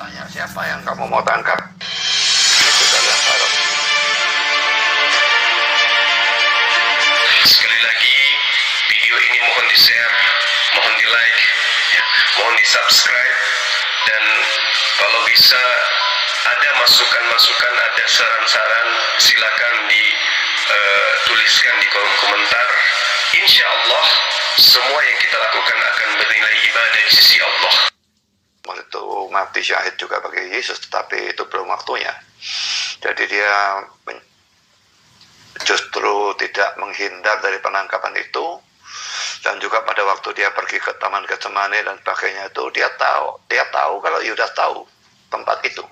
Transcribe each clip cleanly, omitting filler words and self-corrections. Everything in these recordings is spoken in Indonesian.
Tanya siapa yang kamu mau tangkap? Itu dalam Arab. Sekali lagi, video ini mohon di-share, mohon di-like, ya, mohon di-subscribe, dan kalau bisa ada masukan-masukan, ada saran-saran, silakan dituliskan di kolom komentar. Insya Allah semua yang kita lakukan akan bernilai ibadah di sisi Allah. Itu mati syahid juga bagi Yesus, tetapi itu belum waktunya. Jadi dia justru tidak menghindar dari penangkapan itu. Dan juga pada waktu dia pergi ke Taman Getsemani dan sebagainya itu, dia tahu kalau Yudas tahu tempat itu.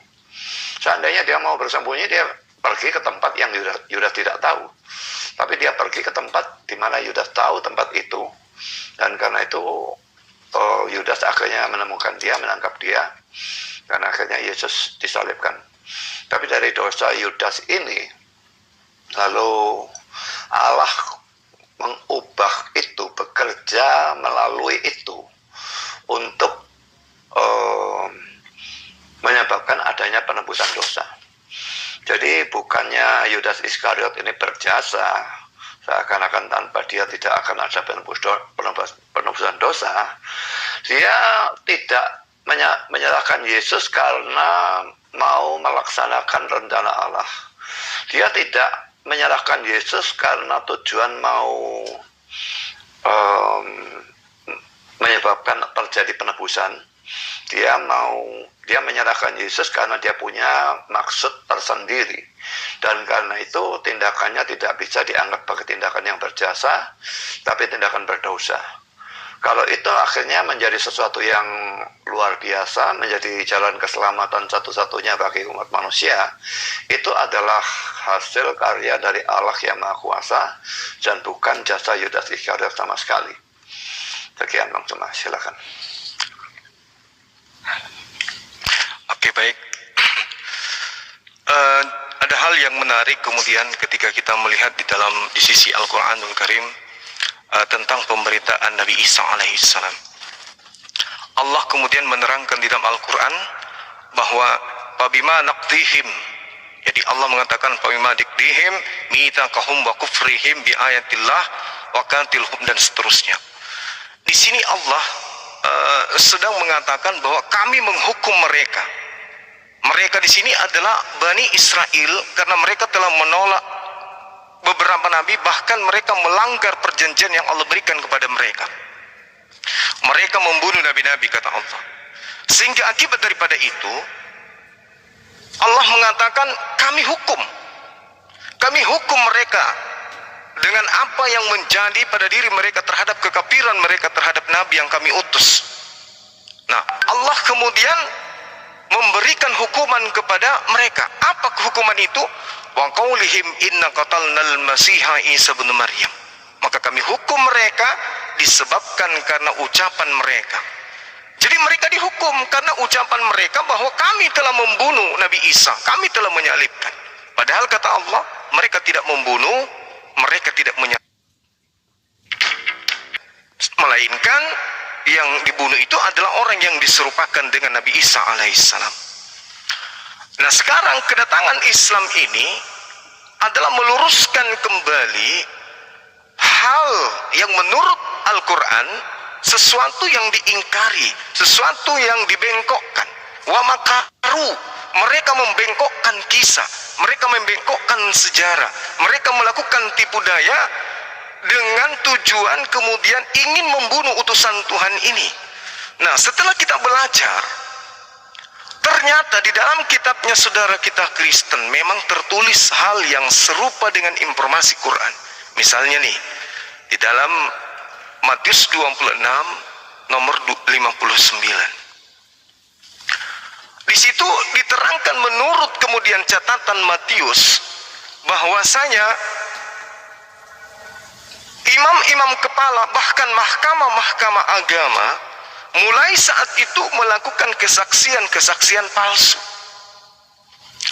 Seandainya dia mau bersembunyi, dia pergi ke tempat yang Yudas tidak tahu. Tapi dia pergi ke tempat di mana Yudas tahu tempat itu. Dan karena itu Yudas akhirnya menemukan dia, menangkap dia. Dan akhirnya Yesus disalibkan. Tapi dari dosa Yudas ini, lalu Allah mengubah itu, bekerja melalui itu untuk menyebabkan adanya penebusan dosa. Jadi bukannya Yudas Iskariot ini berjasa, seakan-akan tanpa dia tidak akan ada penebusan dosa. Dia tidak menyerahkan Yesus karena mau melaksanakan rencana Allah. Dia tidak menyerahkan Yesus karena tujuan mau menyebabkan terjadi penebusan. Dia menyerahkan Yesus karena dia punya maksud tersendiri. Dan karena itu tindakannya tidak bisa dianggap sebagai tindakan yang berjasa, tapi tindakan berdosa. Kalau itu akhirnya menjadi sesuatu yang luar biasa, menjadi jalan keselamatan satu-satunya bagi umat manusia, itu adalah hasil karya dari Allah yang Maha Kuasa dan bukan jasa Yudas Iskariot sama sekali. Sekian Bang Cuma, silakan. Oke, baik. Ada hal yang menarik kemudian ketika kita melihat di sisi Al-Quranul Karim tentang pemberitaan Nabi Isa alaihissalam. Allah kemudian menerangkan di dalam Al-Quran bahwa Fabima naqdihim, jadi Allah mengatakan Fabima naqdihim mitsaqahum wa kufrihim bi ayatillah wa qatilhum, dan seterusnya. Di sini Allah sedang mengatakan bahwa kami menghukum mereka. Mereka di sini adalah Bani Israel karena mereka telah menolak beberapa nabi, bahkan mereka melanggar perjanjian yang Allah berikan kepada mereka. Mereka membunuh nabi-nabi, kata Allah. Sehingga akibat daripada itu Allah mengatakan kami hukum mereka dengan apa yang menjadi pada diri mereka terhadap kekafiran mereka terhadap nabi yang kami utus. Nah, Allah kemudian memberikan hukuman kepada mereka. Apa hukuman itu? Wa qaulihim inna qatalnal masiha Isa bin Maryam. Maka kami hukum mereka disebabkan karena ucapan mereka. Jadi mereka dihukum karena ucapan mereka bahwa kami telah membunuh Nabi Isa, kami telah menyalibkan. Padahal kata Allah, mereka tidak membunuh, mereka tidak menyalibkan, melainkan yang dibunuh itu adalah orang yang diserupakan dengan Nabi Isa alaihissalam. Nah, sekarang kedatangan Islam ini adalah meluruskan kembali hal yang menurut Al-Quran sesuatu yang diingkari, sesuatu yang dibengkokkan. Wa makaru, mereka membengkokkan kisah, mereka membengkokkan sejarah, mereka melakukan tipu daya dengan tujuan kemudian ingin membunuh utusan Tuhan ini. Nah, setelah kita belajar, ternyata di dalam kitabnya saudara kita Kristen memang tertulis hal yang serupa dengan informasi Quran. Misalnya nih, di dalam Matius 26 nomor 59. Di situ diterangkan menurut kemudian catatan Matius bahwasanya imam-imam kepala bahkan mahkamah-mahkamah agama mulai saat itu melakukan kesaksian-kesaksian palsu.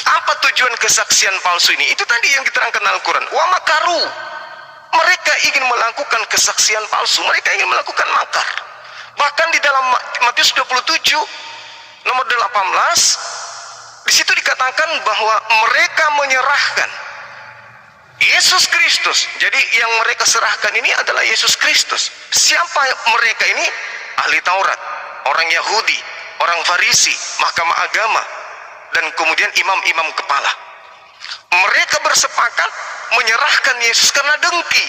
Apa tujuan kesaksian palsu ini? Itu tadi yang diterangkan Al-Quran. Wa makaru, mereka ingin melakukan kesaksian palsu, mereka ingin melakukan makar. Bahkan di dalam Matius 27 nomor 18, di situ dikatakan bahwa mereka menyerahkan Yesus Kristus. Jadi yang mereka serahkan ini adalah Yesus Kristus. Siapa mereka ini? Ahli Taurat, orang Yahudi, orang Farisi, mahkamah agama, dan kemudian imam-imam kepala. Mereka bersepakat menyerahkan Yesus karena dengki,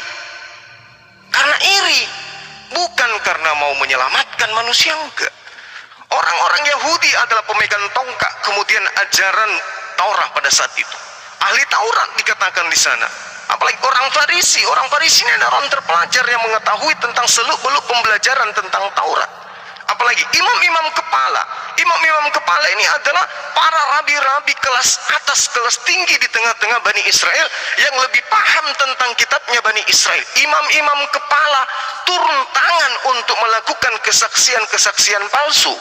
karena iri, bukan karena mau menyelamatkan manusia, enggak. Orang-orang Yahudi adalah pemegang tongkat kemudian ajaran Taurat pada saat itu. Ahli Taurat dikatakan di sana. Apalagi orang Farisi. Orang Farisi ini adalah orang terpelajar yang mengetahui tentang seluk-beluk pembelajaran tentang Taurat. Apalagi imam-imam kepala. Imam-imam kepala ini adalah para rabi-rabi kelas atas, kelas tinggi di tengah-tengah Bani Israel yang lebih paham tentang kitabnya Bani Israel. Imam-imam kepala turun tangan untuk melakukan kesaksian-kesaksian palsu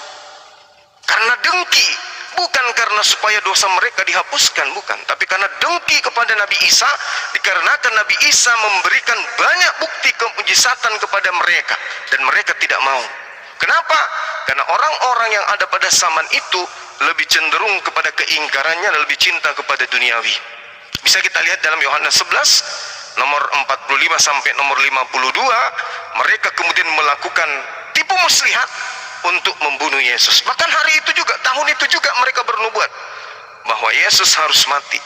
karena dengki, bukan karena supaya dosa mereka dihapuskan, bukan, tapi karena dengki kepada Nabi Isa, dikarenakan Nabi Isa memberikan banyak bukti kemujizatan kepada mereka dan mereka tidak mau. Kenapa? Karena orang-orang yang ada pada zaman itu lebih cenderung kepada keingkarannya dan lebih cinta kepada duniawi. Bisa kita lihat dalam Yohanes 11 nomor 45 sampai nomor 52, mereka kemudian melakukan tipu muslihat untuk membunuh Yesus. Bahkan hari itu juga, tahun itu juga mereka bernubuat bahwa Yesus harus mati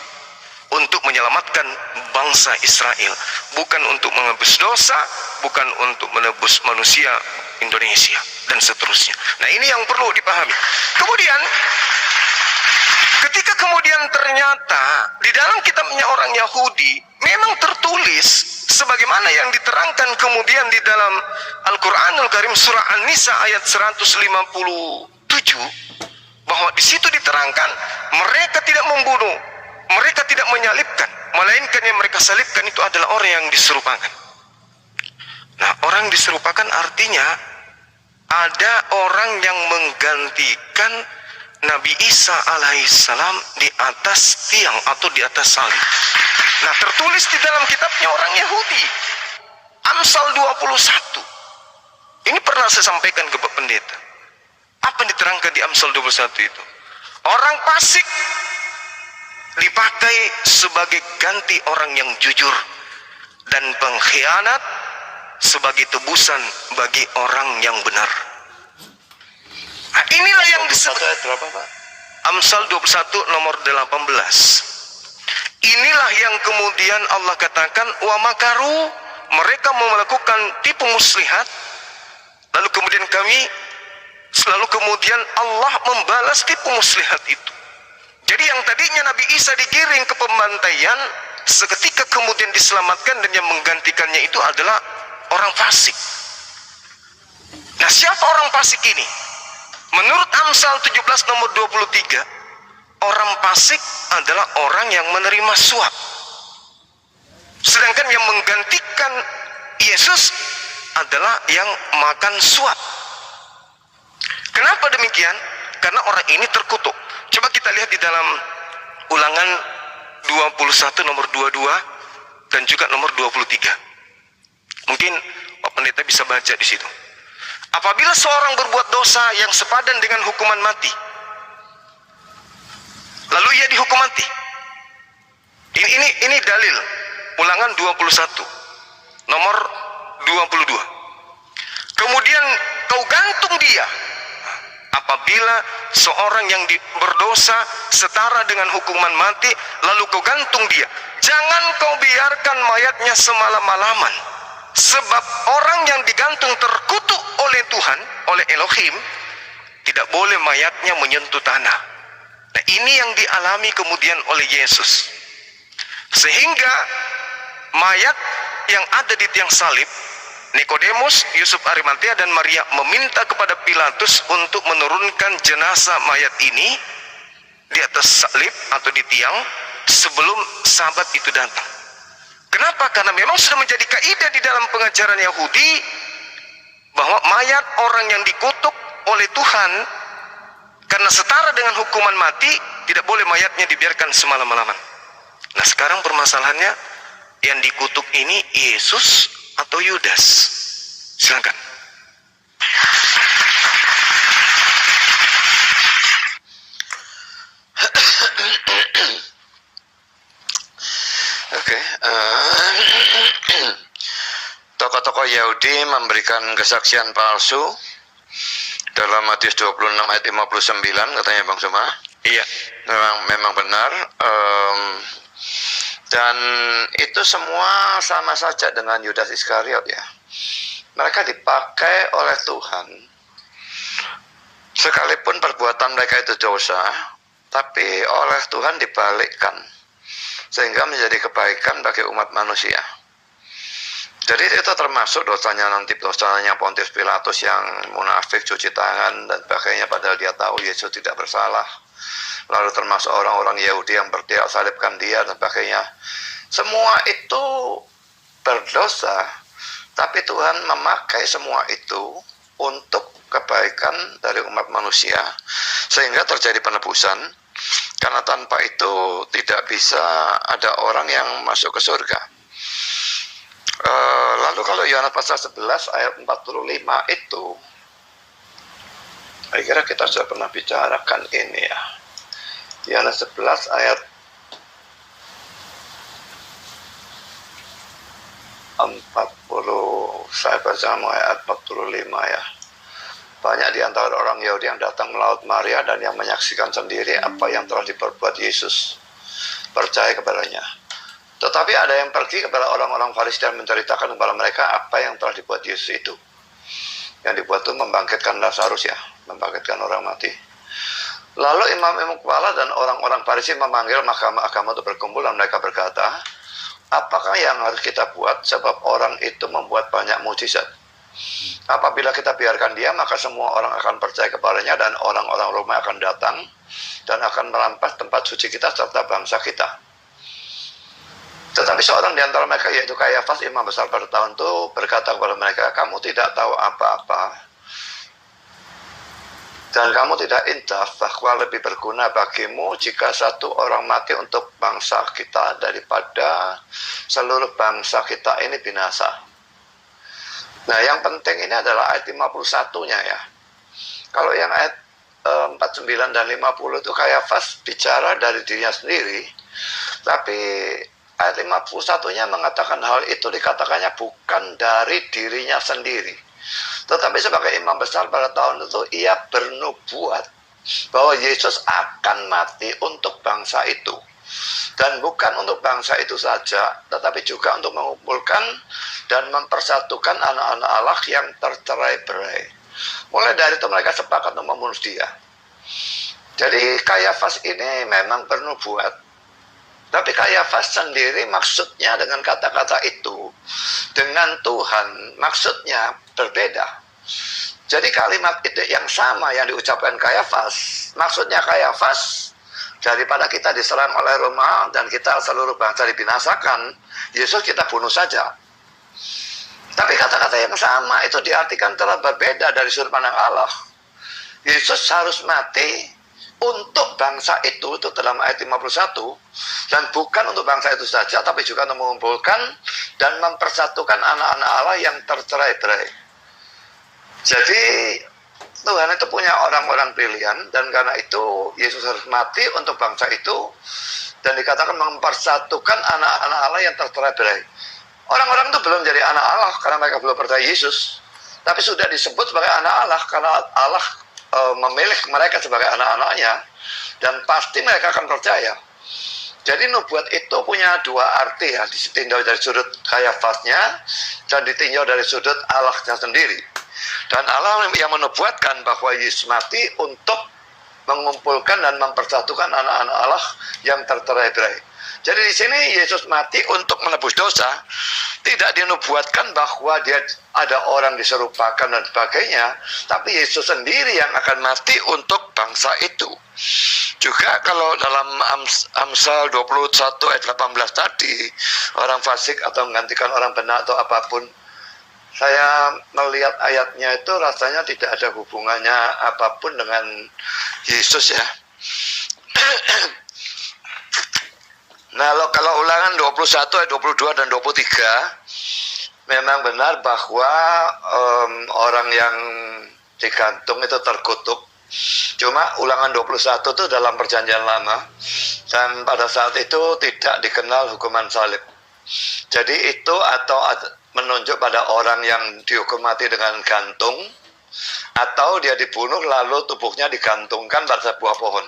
untuk menyelamatkan bangsa Israel, bukan untuk menebus dosa, bukan untuk menebus manusia Indonesia, dan seterusnya. Nah, ini yang perlu dipahami. Kemudian ketika kemudian ternyata di dalam kitabnya orang Yahudi memang tertulis sebagaimana yang diterangkan kemudian di dalam Al-Qur'anul Karim surah An-Nisa ayat 157, bahwa di situ diterangkan mereka tidak membunuh, mereka tidak menyalibkan, melainkan yang mereka salibkan itu adalah orang yang diserupakan. Nah, orang diserupakan artinya ada orang yang menggantikan Nabi Isa alaihissalam di atas tiang atau di atas salib. Nah, tertulis di dalam kitabnya orang Yahudi, Amsal 21. Ini pernah saya sampaikan ke Pak Pendeta. Apa yang diterangkan di Amsal 21 itu? Orang fasik dipakai sebagai ganti orang yang jujur, dan pengkhianat sebagai tebusan bagi orang yang benar. Nah, inilah yang disebut Amsal 21 nomor 18. Inilah yang kemudian Allah katakan wa makaru, mereka melakukan tipu muslihat, lalu kemudian Allah membalas tipu muslihat itu. Jadi yang tadinya Nabi Isa digiring ke pembantaian, seketika kemudian diselamatkan, dan yang menggantikannya itu adalah orang fasik. Nah, siapa orang fasik ini? Menurut Amsal 17 nomor 23, orang fasik adalah orang yang menerima suap. Sedangkan yang menggantikan Yesus adalah yang makan suap. Kenapa demikian? Karena orang ini terkutuk. Coba kita lihat di dalam Ulangan 21 nomor 22 dan juga nomor 23. Mungkin Pak Pendeta bisa baca di situ. Apabila seorang berbuat dosa yang sepadan dengan hukuman mati, lalu ia dihukum mati. Ini dalil Ulangan 21 nomor 22. Kemudian kau gantung dia. Apabila seorang yang berdosa setara dengan hukuman mati, lalu kau gantung dia, jangan kau biarkan mayatnya semalam-malaman, sebab orang yang digantung terkutuk oleh Tuhan, oleh Elohim, tidak boleh mayatnya menyentuh tanah. Nah, ini yang dialami kemudian oleh Yesus, sehingga mayat yang ada di tiang salib, Nikodemus, Yusuf Arimatea, dan Maria meminta kepada Pilatus untuk menurunkan jenazah mayat ini di atas salib atau di tiang sebelum Sabat itu datang. Kenapa? Karena memang sudah menjadi kaidah di dalam pengajaran Yahudi bahwa mayat orang yang dikutuk oleh Tuhan karena setara dengan hukuman mati, tidak boleh mayatnya dibiarkan semalam-malaman. Nah, sekarang permasalahannya, yang dikutuk ini Yesus atau Yudas? Silakan. Yahudi memberikan kesaksian palsu dalam Matius 26 ayat 59 katanya Bang Suma. Iya. Memang benar. Dan itu semua sama saja dengan Yudas Iskariot ya. Mereka dipakai oleh Tuhan. Sekalipun perbuatan mereka itu dosa, tapi oleh Tuhan dibalikkan. Sehingga menjadi kebaikan bagi umat manusia. Jadi itu termasuk dosanya Pontius Pilatus yang munafik, cuci tangan dan sebagainya, padahal dia tahu Yesus tidak bersalah. Lalu termasuk orang-orang Yahudi yang bertiak salibkan dia dan sebagainya. Semua itu berdosa, tapi Tuhan memakai semua itu untuk kebaikan dari umat manusia, sehingga terjadi penebusan. Karena tanpa itu tidak bisa ada orang yang masuk ke surga. Lalu kalau Yohanes pasal 11 ayat 45 itu, saya kira kita sudah pernah bicarakan ini ya. Yohanes 11 ayat 40, saya baca ayat 45 ya. Banyak di antara orang Yahudi yang datang melaut Maria dan yang menyaksikan sendiri apa yang telah diperbuat Yesus, percaya kepadanya. Tetapi ada yang pergi kepada orang-orang Farisi dan menceritakan kepada mereka apa yang telah dibuat Yesus itu. Yang dibuat itu membangkitkan Lazarus ya, membangkitkan orang mati. Lalu imam-imam kepala dan orang-orang Farisi memanggil mahkamah agama untuk berkumpul dan mereka berkata, apakah yang harus kita buat sebab orang itu membuat banyak mujizat? Apabila kita biarkan dia, maka semua orang akan percaya kepadanya dan orang-orang Roma akan datang dan akan merampas tempat suci kita serta bangsa kita. Tetapi seorang di antara mereka, yaitu Kayafas, imam besar pada tahun itu, berkata kepada mereka, kamu tidak tahu apa-apa dan kamu tidak intaf bahwa lebih berguna bagimu jika satu orang mati untuk bangsa kita daripada seluruh bangsa kita ini binasa. Nah, yang penting ini adalah ayat 51-nya ya. Kalau yang ayat 49 dan 50 itu Kayafas bicara dari dirinya sendiri, tapi ayat 51-nya mengatakan hal itu dikatakannya bukan dari dirinya sendiri. Tetapi sebagai imam besar pada tahun itu, ia bernubuat bahwa Yesus akan mati untuk bangsa itu. Dan bukan untuk bangsa itu saja, tetapi juga untuk mengumpulkan dan mempersatukan anak-anak Allah yang tercerai-berai. Mulai dari itu mereka sepakat untuk membunuh dia. Jadi Kayafas ini memang bernubuat. Tapi Kayafas sendiri maksudnya dengan kata-kata itu dengan Tuhan maksudnya berbeda. Jadi kalimat itu yang sama yang diucapkan Kayafas, maksudnya Kayafas, daripada kita diserang oleh Roma dan kita seluruh bangsa dibinasakan, Yesus kita bunuh saja. Tapi kata-kata yang sama itu diartikan telah berbeda dari sudut pandang Allah. Yesus harus mati untuk bangsa itu dalam ayat 51, dan bukan untuk bangsa itu saja, tapi juga untuk mengumpulkan dan mempersatukan anak-anak Allah yang tercerai-berai. Jadi Tuhan itu punya orang-orang pilihan, dan karena itu Yesus harus mati untuk bangsa itu, dan dikatakan mempersatukan anak-anak Allah yang tercerai-berai. Orang-orang itu belum jadi anak Allah karena mereka belum percaya Yesus, tapi sudah disebut sebagai anak Allah karena Allah memilih mereka sebagai anak-anaknya, dan pasti mereka akan percaya. Jadi nubuat itu punya dua arti ya, ditinjau dari sudut Kayafasnya dan ditinjau dari sudut Allahnya sendiri. Dan Allah yang menubuatkan bahwa Yesus mati untuk mengumpulkan dan mempersatukan anak-anak Allah yang tercerai-berai. Jadi di sini Yesus mati untuk menebus dosa, tidak dinubuatkan bahwa dia ada orang diserupakan dan sebagainya, tapi Yesus sendiri yang akan mati untuk bangsa itu. Juga kalau dalam Amsal 21 ayat 18 tadi, orang fasik atau menggantikan orang benar atau apapun, saya melihat ayatnya itu rasanya tidak ada hubungannya apapun dengan Yesus ya. Nah, kalau Ulangan 21 ayat 22 dan 23 memang benar bahwa orang yang digantung itu terkutuk. Cuma Ulangan 21 itu dalam perjanjian lama, dan pada saat itu tidak dikenal hukuman salib. Jadi itu menunjuk pada orang yang dihukum mati dengan gantung, atau dia dibunuh lalu tubuhnya digantungkan pada sebuah pohon.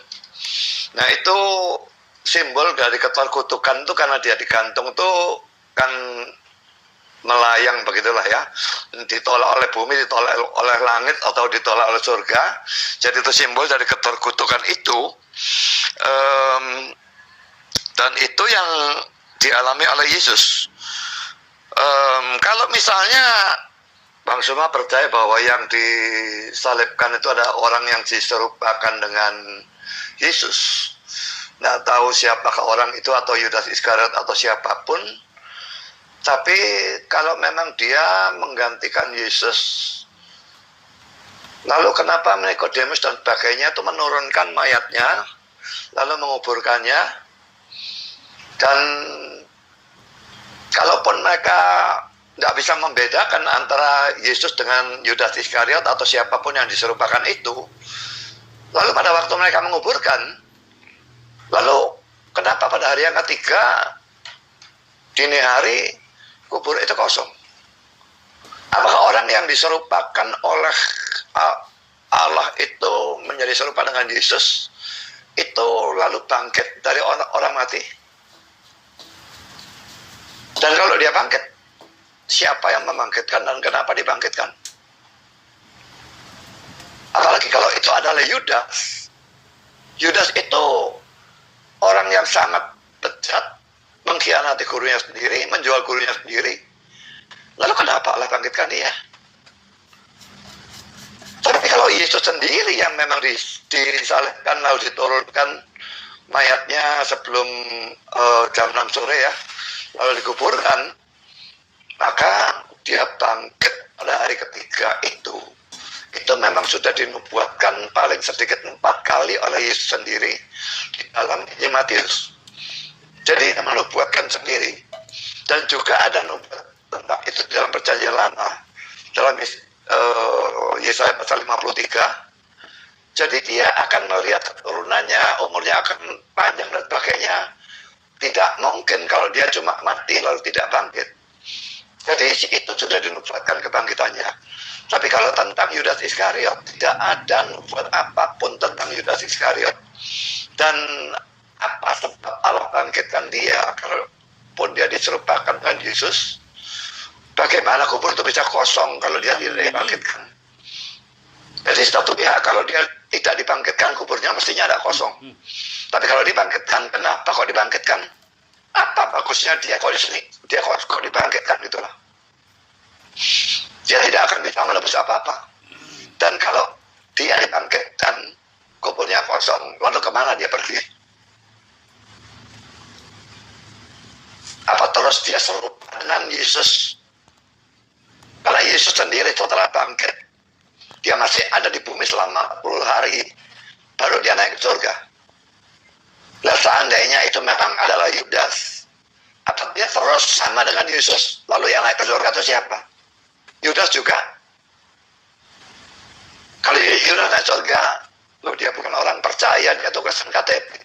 Nah, itu simbol dari keterkutukan itu, karena dia digantung tuh kan melayang begitulah ya, ditolak oleh bumi, ditolak oleh langit, atau ditolak oleh surga. Jadi itu simbol dari keterkutukan itu. Dan itu yang dialami oleh Yesus. Kalau misalnya Bang Suma percaya bahwa yang disalibkan itu ada orang yang diserupakan dengan Yesus, nggak tahu siapakah orang itu, atau Yudas Iskariot atau siapapun. Tapi kalau memang dia menggantikan Yesus, lalu kenapa Nikodemus dan sebagainya itu menurunkan mayatnya, lalu menguburkannya? Dan kalaupun mereka tidak bisa membedakan antara Yesus dengan Yudas Iskariot atau siapapun yang diserupakan itu, lalu pada waktu mereka menguburkan, lalu kenapa pada hari yang ketiga dini hari kubur itu kosong? Apakah orang yang diserupakan oleh Allah itu menjadi serupa dengan Yesus itu lalu bangkit dari orang mati? Dan kalau dia bangkit, siapa yang membangkitkan dan kenapa dibangkitkan? Apalagi kalau itu adalah Yudas. Yudas itu orang yang sangat bejat, mengkhianati gurunya sendiri, menjual gurunya sendiri. Lalu kenapa Allah bangkitkan dia? Tapi kalau Yesus sendiri yang memang disalibkan lalu diturunkan mayatnya sebelum jam 6 sore ya, lalu dikuburkan, maka dia bangkit pada hari ketiga itu memang sudah dinubuatkan paling sedikit 4 kali oleh Yesus sendiri di dalam Injil Matius. Jadi dia menubuatkan sendiri. Dan juga ada nubuat tentang itu dalam perjanjian lama, dalam Yesaya pasal 53. Jadi dia akan melihat keturunannya, umurnya akan panjang dan sebagainya. Tidak mungkin kalau dia cuma mati lalu tidak bangkit. Jadi itu sudah dinubuatkan kebangkitannya. Tapi kalau tentang Yudas Iskariot, tidak ada nubuat apapun tentang Yudas Iskariot. Dan apa sebab Allah bangkitkan dia? Kalaupun dia diserupakan dengan Yesus, bagaimana kubur itu bisa kosong kalau dia tidak dibangkitkan? Jadi satu pihak, kalau dia tidak dibangkitkan, kuburnya mestinya ada kosong. Tapi kalau dibangkitkan, kenapa kok dibangkitkan? Apa bagusnya dia kok dibangkitkan gitulah? Dia tidak akan bisa menebus apa-apa. Dan kalau dia dibangkitkan, kuburnya kosong, lalu kemana dia pergi? Apa terus dia serupa dengan Yesus? Karena Yesus sendiri setelah bangkit, dia masih ada di bumi selama 40 hari, baru dia naik ke surga. Nah, seandainya itu memang adalah Yudas, atau dia terus sama dengan Yesus, lalu yang naik ke surga itu siapa? Yudas juga. Kalau Yudas naik surga, lalu dia bukan orang percaya, dia tugasan KTP.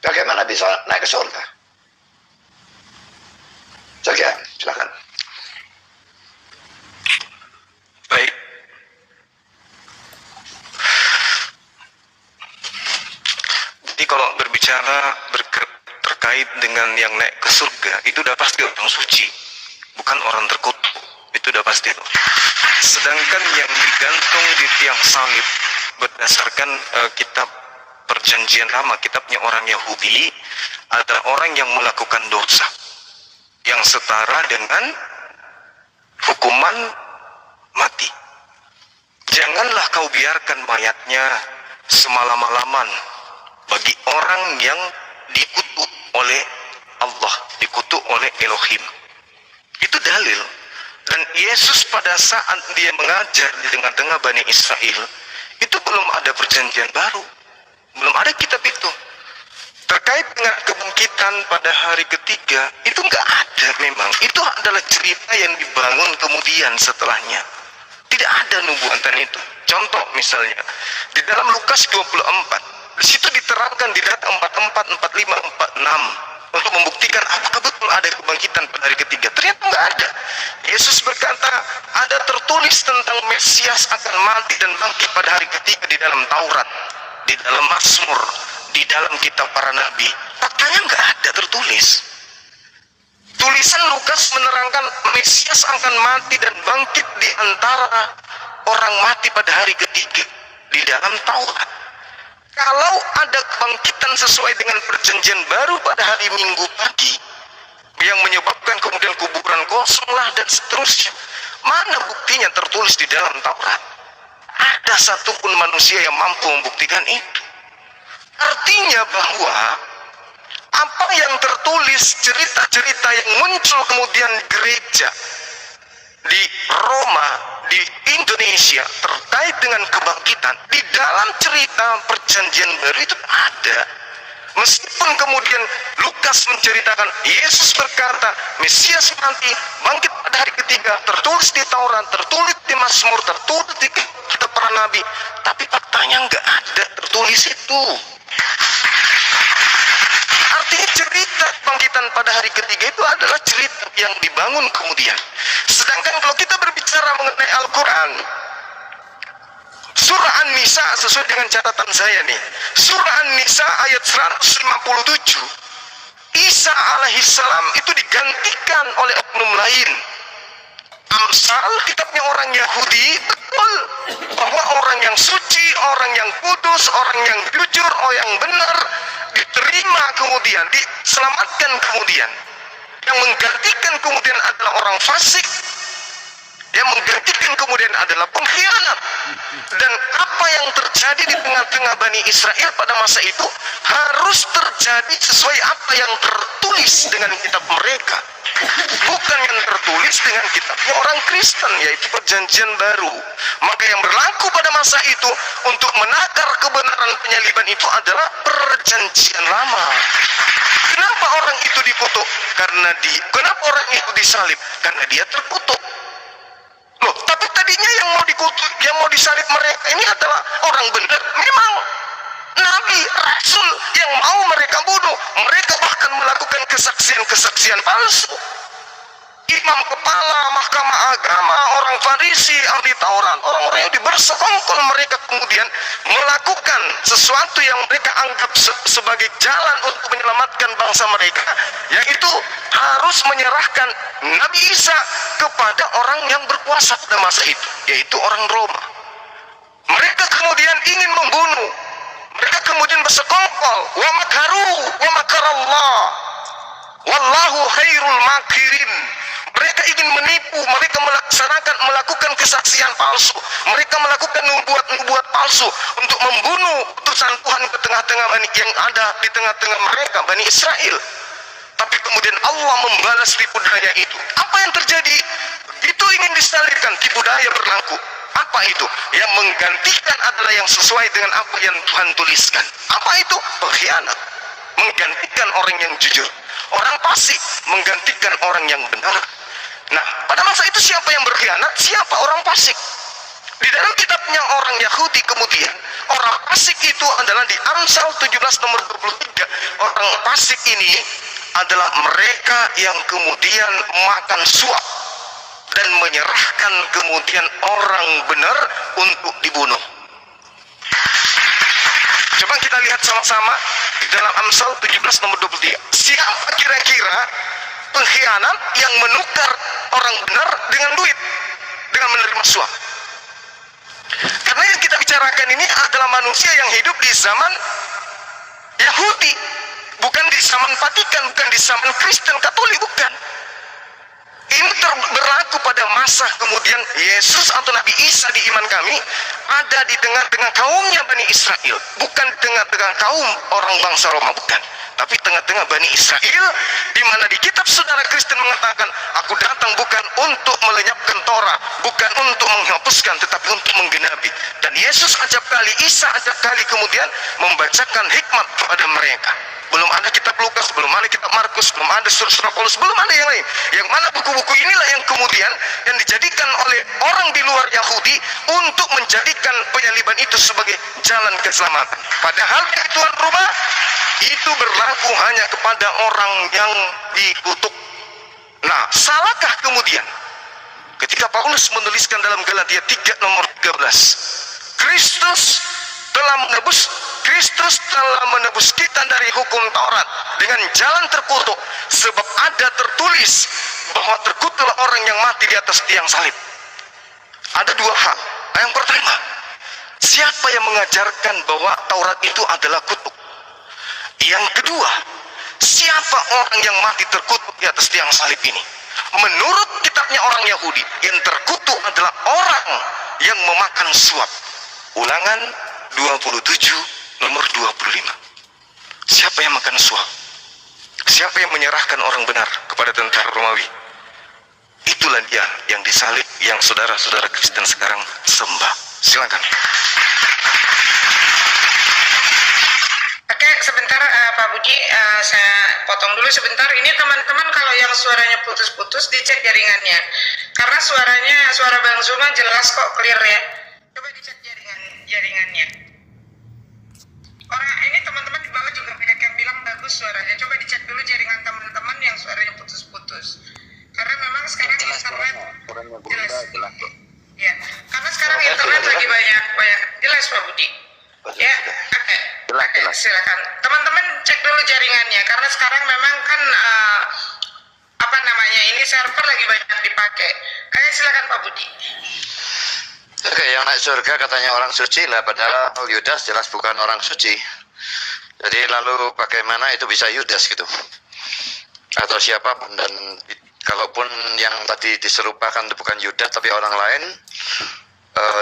Bagaimana bisa naik ke surga? Sekian, silakan. Baik. Jadi kalau berbicara terkait dengan yang naik ke surga, itu udah pasti orang suci, bukan orang terkutuk. Itu udah pasti. Sedangkan yang digantung di tiang salib berdasarkan kitab perjanjian lama, kitabnya orang Yahudi, adalah orang yang melakukan dosa yang setara dengan hukuman mati. Janganlah kau biarkan mayatnya semalam-malaman bagi orang yang dikutuk oleh Allah, dikutuk oleh Elohim. Itu dalil. Dan Yesus pada saat dia mengajar di tengah-tengah Bani Israel, itu belum ada perjanjian baru, belum ada kitab itu. Terkait dengan kebangkitan pada hari ketiga, itu nggak ada memang. Itu adalah cerita yang dibangun kemudian setelahnya. Tidak ada nubuatan itu. Contoh misalnya, di dalam Lukas 24, di situ diterangkan di data 44, 45, 46. untuk membuktikan apakah betul ada kebangkitan pada hari ketiga. Ternyata nggak ada. Yesus berkata, ada tertulis tentang Mesias akan mati dan bangkit pada hari ketiga di dalam Taurat, di dalam Mazmur, di dalam kitab para nabi. Faktanya nggak ada tertulis. Tulisan Lukas menerangkan Mesias akan mati dan bangkit di antara orang mati pada hari ketiga di dalam Taurat. Kalau ada kebangkitan sesuai dengan perjanjian baru pada hari Minggu pagi yang menyebabkan kemudian kuburan kosong lah dan seterusnya, mana buktinya tertulis di dalam Taurat? Ada satupun manusia yang mampu membuktikan itu. Artinya bahwa apa yang tertulis, cerita-cerita yang muncul kemudian di gereja di Roma, di Indonesia terkait dengan kebangkitan, di dalam cerita perjanjian baru itu ada. Meskipun kemudian Lukas menceritakan Yesus berkata Mesias mati bangkit pada hari ketiga, tertulis di Taurat, tertulis di Mazmur, tertulis di kitab para nabi, tapi faktanya nggak ada tertulis itu. Artinya cerita kebangkitan pada hari ketiga itu adalah cerita yang dibangun kemudian. Sedangkan kalau kita berbicara mengenai Al-Quran, surah An-Nisa, sesuai dengan catatan saya nih, surah An-Nisa ayat 157, Isa alaihissalam itu digantikan oleh oknum lain. Amsal, kitabnya orang Yahudi, betul bahwa orang yang suci, orang yang kudus, orang yang jujur, orang yang benar diterima kemudian, diselamatkan kemudian. Yang menggantikan kemudian adalah orang fasik, yang menggantikan kemudian adalah pengkhianat. Dan apa yang terjadi di tengah-tengah Bani Israel pada masa itu harus terjadi sesuai apa yang tertulis dengan kitab mereka, bukan yang tertulis dengan kitabnya orang Kristen, yaitu perjanjian baru. Maka yang berlaku pada masa itu untuk menakar kebenaran penyaliban itu adalah perjanjian lama. Kenapa orang itu dikutuk? Kenapa orang itu disalib? Karena dia terkutuk. Loh, tapi tadinya yang mau dikutuk, yang mau disalib mereka ini adalah orang benar. Memang nabi, rasul yang mau mereka bunuh. Mereka bahkan melakukan kesaksian-kesaksian palsu. Imam kepala mahkamah agama, orang Farisi, ahli Taurat, orang-orang yang bersekongkol, mereka kemudian melakukan sesuatu yang mereka anggap sebagai jalan untuk menyelamatkan bangsa mereka, yaitu harus menyerahkan Nabi Isa kepada orang yang berkuasa pada masa itu, yaitu orang Roma. Mereka kemudian ingin membunuh, mereka kemudian bersekongkol, wa makaru wa makarallah wallahu khairul makirin. Mereka ingin menipu, mereka melakukan kesaksian palsu, mereka melakukan nubuat palsu untuk membunuh utusan Tuhan ke tengah-tengah yang ada di tengah-tengah mereka, Bani Israel. Tapi kemudian Allah membalas tipu daya itu. Apa yang terjadi? Itu ingin disalibkan, tipu daya berlaku. Apa itu? Yang menggantikan adalah yang sesuai dengan apa yang Tuhan tuliskan. Apa itu? Pengkhianat. Menggantikan orang yang jujur. Orang fasik menggantikan orang yang benar. Nah, pada masa itu siapa yang berkhianat? Siapa? Orang fasik. Di dalam kitabnya orang Yahudi kemudian, orang fasik itu adalah di Amsal 17 nomor 23. Orang fasik ini adalah mereka yang kemudian makan suap dan menyerahkan kemudian orang benar untuk dibunuh. Coba kita lihat sama-sama di dalam Amsal 17 nomor 23. Siapa kira-kira pengkhianat yang menukar orang benar dengan duit, dengan menerima suap? Karena yang kita bicarakan ini adalah manusia yang hidup di zaman Yahudi, bukan di zaman Vatikan, bukan di zaman Kristen Katolik, bukan. Ini berlaku pada masa kemudian Yesus atau Nabi Isa di iman kami ada di tengah-tengah kaumnya Bani Israel, bukan di tengah-tengah kaum orang bangsa Roma, bukan, tapi tengah-tengah Bani Israel, di mana di kitab saudara Kristen mengatakan, aku datang bukan untuk melenyapkan Torah, bukan untuk menghapuskan, tetapi untuk menggenapi. Dan Yesus acap kali, Isa acap kali kemudian membacakan hikmat kepada mereka. Belum ada kitab Lukas, belum ada kitab Markus, belum ada surat-surat Paulus, belum ada yang lain. Yang mana buku-buku inilah yang kemudian yang dijadikan oleh orang di luar Yahudi untuk menjadikan penyaliban itu sebagai jalan keselamatan. Padahal Tuhan berubah itu berlaku hanya kepada orang yang dikutuk. Nah, salahkah kemudian ketika Paulus menuliskan dalam Galatia 3 nomor 13, Kristus telah menebus kita dari hukum Taurat dengan jalan terkutuk, sebab ada tertulis bahwa terkutuklah orang yang mati di atas tiang salib. Ada dua hal. Yang pertama, siapa yang mengajarkan bahwa Taurat itu adalah kutuk? Yang kedua, siapa orang yang mati terkutuk di atas tiang salib ini? Menurut kitabnya orang Yahudi, yang terkutuk adalah orang yang memakan suap. Ulangan 27 nomor 25. Siapa yang makan suap? Siapa yang menyerahkan orang benar kepada tentara Romawi? Itulah dia yang disalib, yang saudara-saudara Kristen sekarang sembah. Silakan. Oke, sebentar Pak Budi, saya potong dulu sebentar. Ini teman-teman kalau yang suaranya putus-putus dicek jaringannya. Karena suara Bang Zuma jelas kok, clear ya. Coba dicek jaringannya. Orang ini teman-teman di bawah juga banyak yang bilang bagus suaranya. Coba dicek dulu jaringan teman-teman yang suaranya putus-putus. Karena memang sekarang internet jelas. Ya, karena sekarang internet lagi banyak jelas Pak Budi. Ya, oke, silakan. Teman-teman cek dulu jaringannya karena sekarang memang kan ini server lagi banyak dipakai. Silakan Pak Budi. Oke, yang naik surga katanya orang suci lah, padahal Yudas jelas bukan orang suci. Jadi lalu bagaimana itu bisa Yudas gitu? Atau siapapun, dan kalaupun yang tadi diserupakan itu bukan Yudas tapi orang lain,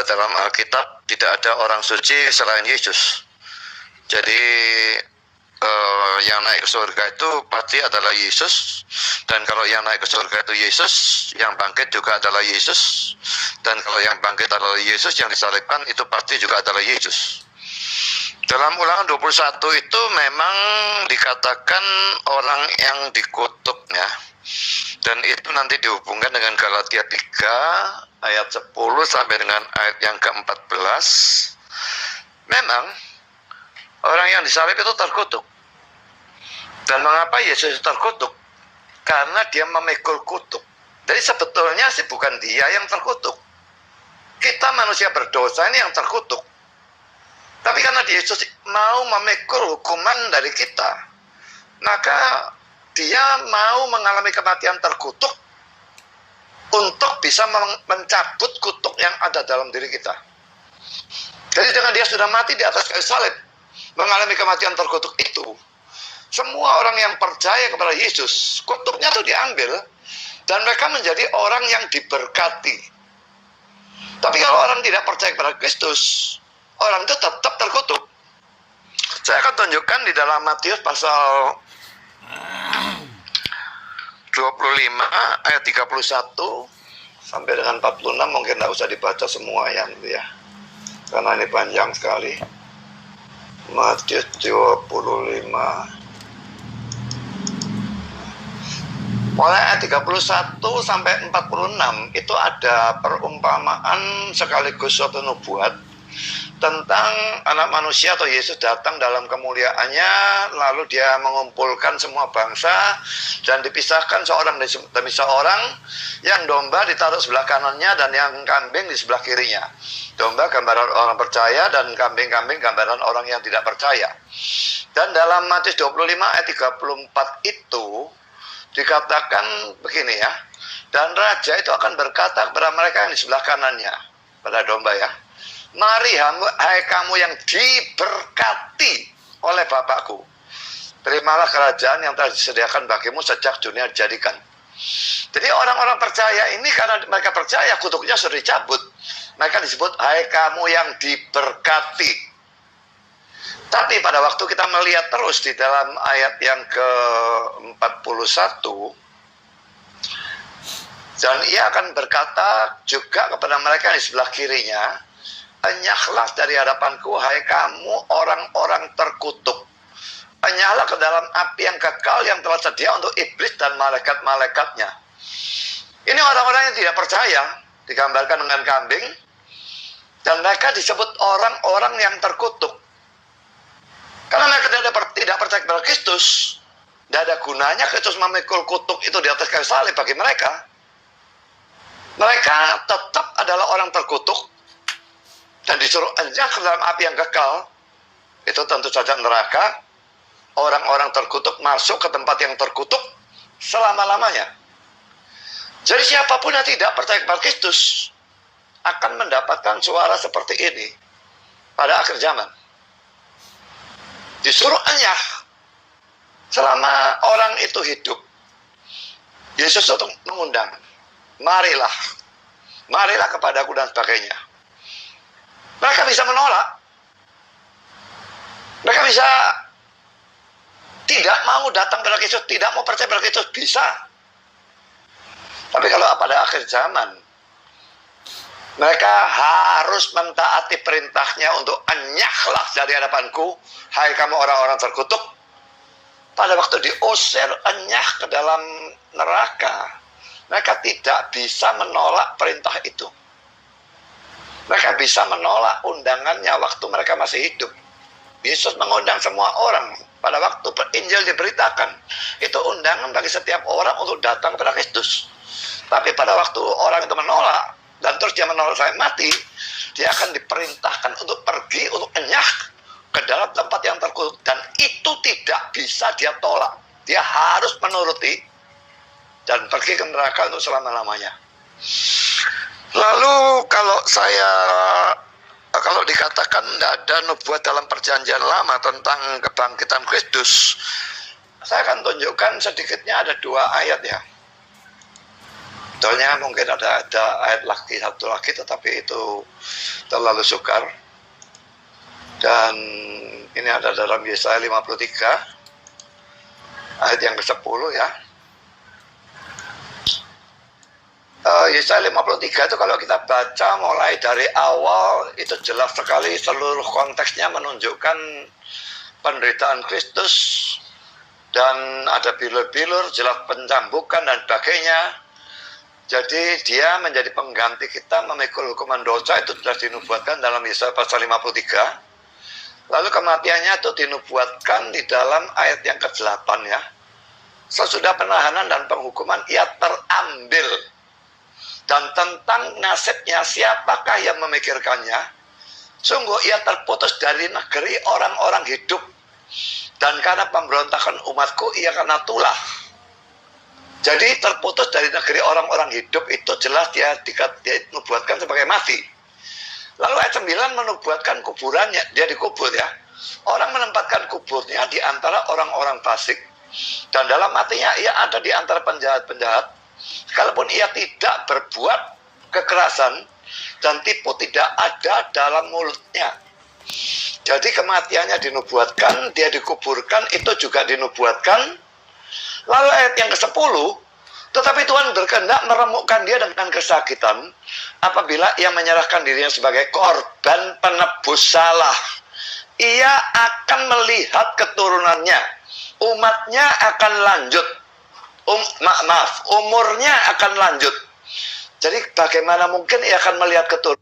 dalam Alkitab tidak ada orang suci selain Yesus. Jadi yang naik ke surga itu pasti adalah Yesus, dan kalau yang naik ke surga itu Yesus, yang bangkit juga adalah Yesus, dan kalau yang bangkit adalah Yesus, yang disalibkan itu pasti juga adalah Yesus. Dalam Ulangan 21 itu memang dikatakan orang yang dikutuk ya, dan itu nanti dihubungkan dengan Galatia 3 ayat 10 sampai dengan ayat yang ke-14. Memang orang yang disalib itu terkutuk. Dan mengapa Yesus terkutuk? Karena dia memikul kutuk. Jadi sebetulnya sih bukan dia yang terkutuk. Kita manusia berdosa ini yang terkutuk. Tapi karena Yesus mau memikul hukuman dari kita, maka dia mau mengalami kematian terkutuk untuk bisa mencabut kutuk yang ada dalam diri kita. Jadi dengan dia sudah mati di atas kayu salib, mengalami kematian terkutuk itu, semua orang yang percaya kepada Yesus, kutuknya itu diambil, dan mereka menjadi orang yang diberkati. Tapi kalau orang tidak percaya kepada Kristus, orang itu tetap terkutuk. Saya akan tunjukkan di dalam Matius pasal 25 ayat 31 sampai dengan 46, mungkin tidak usah dibaca semua yang itu ya, karena ini panjang sekali. Matius 25 mulai ayat 31 sampai 46 itu ada perumpamaan sekaligus suatu nubuat tentang anak manusia atau Yesus datang dalam kemuliaannya, lalu dia mengumpulkan semua bangsa dan dipisahkan seorang demi seorang, yang domba ditaruh sebelah kanannya dan yang kambing di sebelah kirinya. Domba gambaran orang percaya dan kambing-kambing gambaran orang yang tidak percaya. Dan dalam Matius 25 ayat 34 itu dikatakan begini ya, dan raja itu akan berkata kepada mereka yang di sebelah kanannya, pada domba ya, mari hai kamu yang diberkati oleh Bapakku, terimalah kerajaan yang telah disediakan bagimu sejak dunia dijadikan. Jadi orang-orang percaya ini karena mereka percaya kutuknya sudah dicabut, mereka disebut hai kamu yang diberkati. Tapi pada waktu kita melihat terus di dalam ayat yang ke-41, dan ia akan berkata juga kepada mereka di sebelah kirinya, enyahlah dari hadapanku hai kamu orang-orang terkutuk, enyahlah ke dalam api yang kekal yang telah sedia untuk iblis dan malaikat-malaikatnya. Ini orang-orang yang tidak percaya, digambarkan dengan kambing, dan mereka disebut orang-orang yang terkutuk. Karena mereka tidak percaya kepada Kristus, tidak ada gunanya Kristus memikul kutuk itu di atas kayu salib bagi mereka. Mereka tetap adalah orang terkutuk dan disuruh enyah ke dalam api yang kekal. Itu tentu saja neraka. Orang-orang terkutuk masuk ke tempat yang terkutuk selama-lamanya. Jadi siapapun yang tidak percaya kepada Kristus akan mendapatkan suara seperti ini pada akhir zaman. Disuruh enyah selama orang itu hidup. Yesus untuk mengundang, marilah kepadaku dan sebagainya. Mereka bisa menolak. Mereka bisa tidak mau datang kepada Kristus, tidak mau percaya kepada Kristus, bisa. Tapi kalau pada akhir zaman, mereka harus mentaati perintahnya untuk enyahlah dari hadapanku, hai kamu orang-orang terkutuk. Pada waktu diusir enyah ke dalam neraka, mereka tidak bisa menolak perintah itu. Mereka bisa menolak undangannya waktu mereka masih hidup. Yesus mengundang semua orang pada waktu Injil diberitakan. Itu undangan bagi setiap orang untuk datang kepada Kristus. Tapi pada waktu orang itu menolak, dan terus dia menolak sampai mati, dia akan diperintahkan untuk pergi, untuk enyah ke dalam tempat yang terkutuk. Dan itu tidak bisa dia tolak. Dia harus menuruti dan pergi ke neraka untuk selama-lamanya. Lalu kalau dikatakan tidak ada nubuat dalam perjanjian lama tentang kebangkitan Kristus, saya akan tunjukkan sedikitnya ada 2 ayat ya. Sebetulnya mungkin ada ayat lagi, satu lagi, tetapi itu terlalu sukar. Dan ini ada dalam Yesaya 53 ayat yang ke-10 ya. Yesaya 53 itu kalau kita baca mulai dari awal, itu jelas sekali seluruh konteksnya menunjukkan penderitaan Kristus, dan ada bilur-bilur, jelas pencambukan dan sebagainya. Jadi dia menjadi pengganti kita, memikul hukuman dosa, itu sudah dinubuatkan dalam Yesaya pasal 53. Lalu kematiannya itu dinubuatkan di dalam ayat yang ke-8 ya. Sesudah penahanan dan penghukuman ia terambil. Dan tentang nasibnya, siapakah yang memikirkannya? Sungguh ia terputus dari negeri orang-orang hidup. Dan karena pemberontakan umatku, ia kena tulah. Jadi terputus dari negeri orang-orang hidup itu jelas dia dinubuatkan sebagai mati. Lalu ayat 9 menubuatkan kuburannya, dia dikubur ya. Orang menempatkan kuburnya di antara orang-orang fasik. Dan dalam matinya ia ada di antara penjahat-penjahat. Sekalipun ia tidak berbuat kekerasan dan tipu tidak ada dalam mulutnya. Jadi kematiannya dinubuatkan, dia dikuburkan, itu juga dinubuatkan. Lalu ayat yang ke-10, tetapi Tuhan berkehendak meremukkan dia dengan kesakitan apabila ia menyerahkan dirinya sebagai korban penebus salah. Ia akan melihat keturunannya, umatnya akan lanjut. Umurnya akan lanjut. Jadi bagaimana mungkin ia akan melihat keturunan?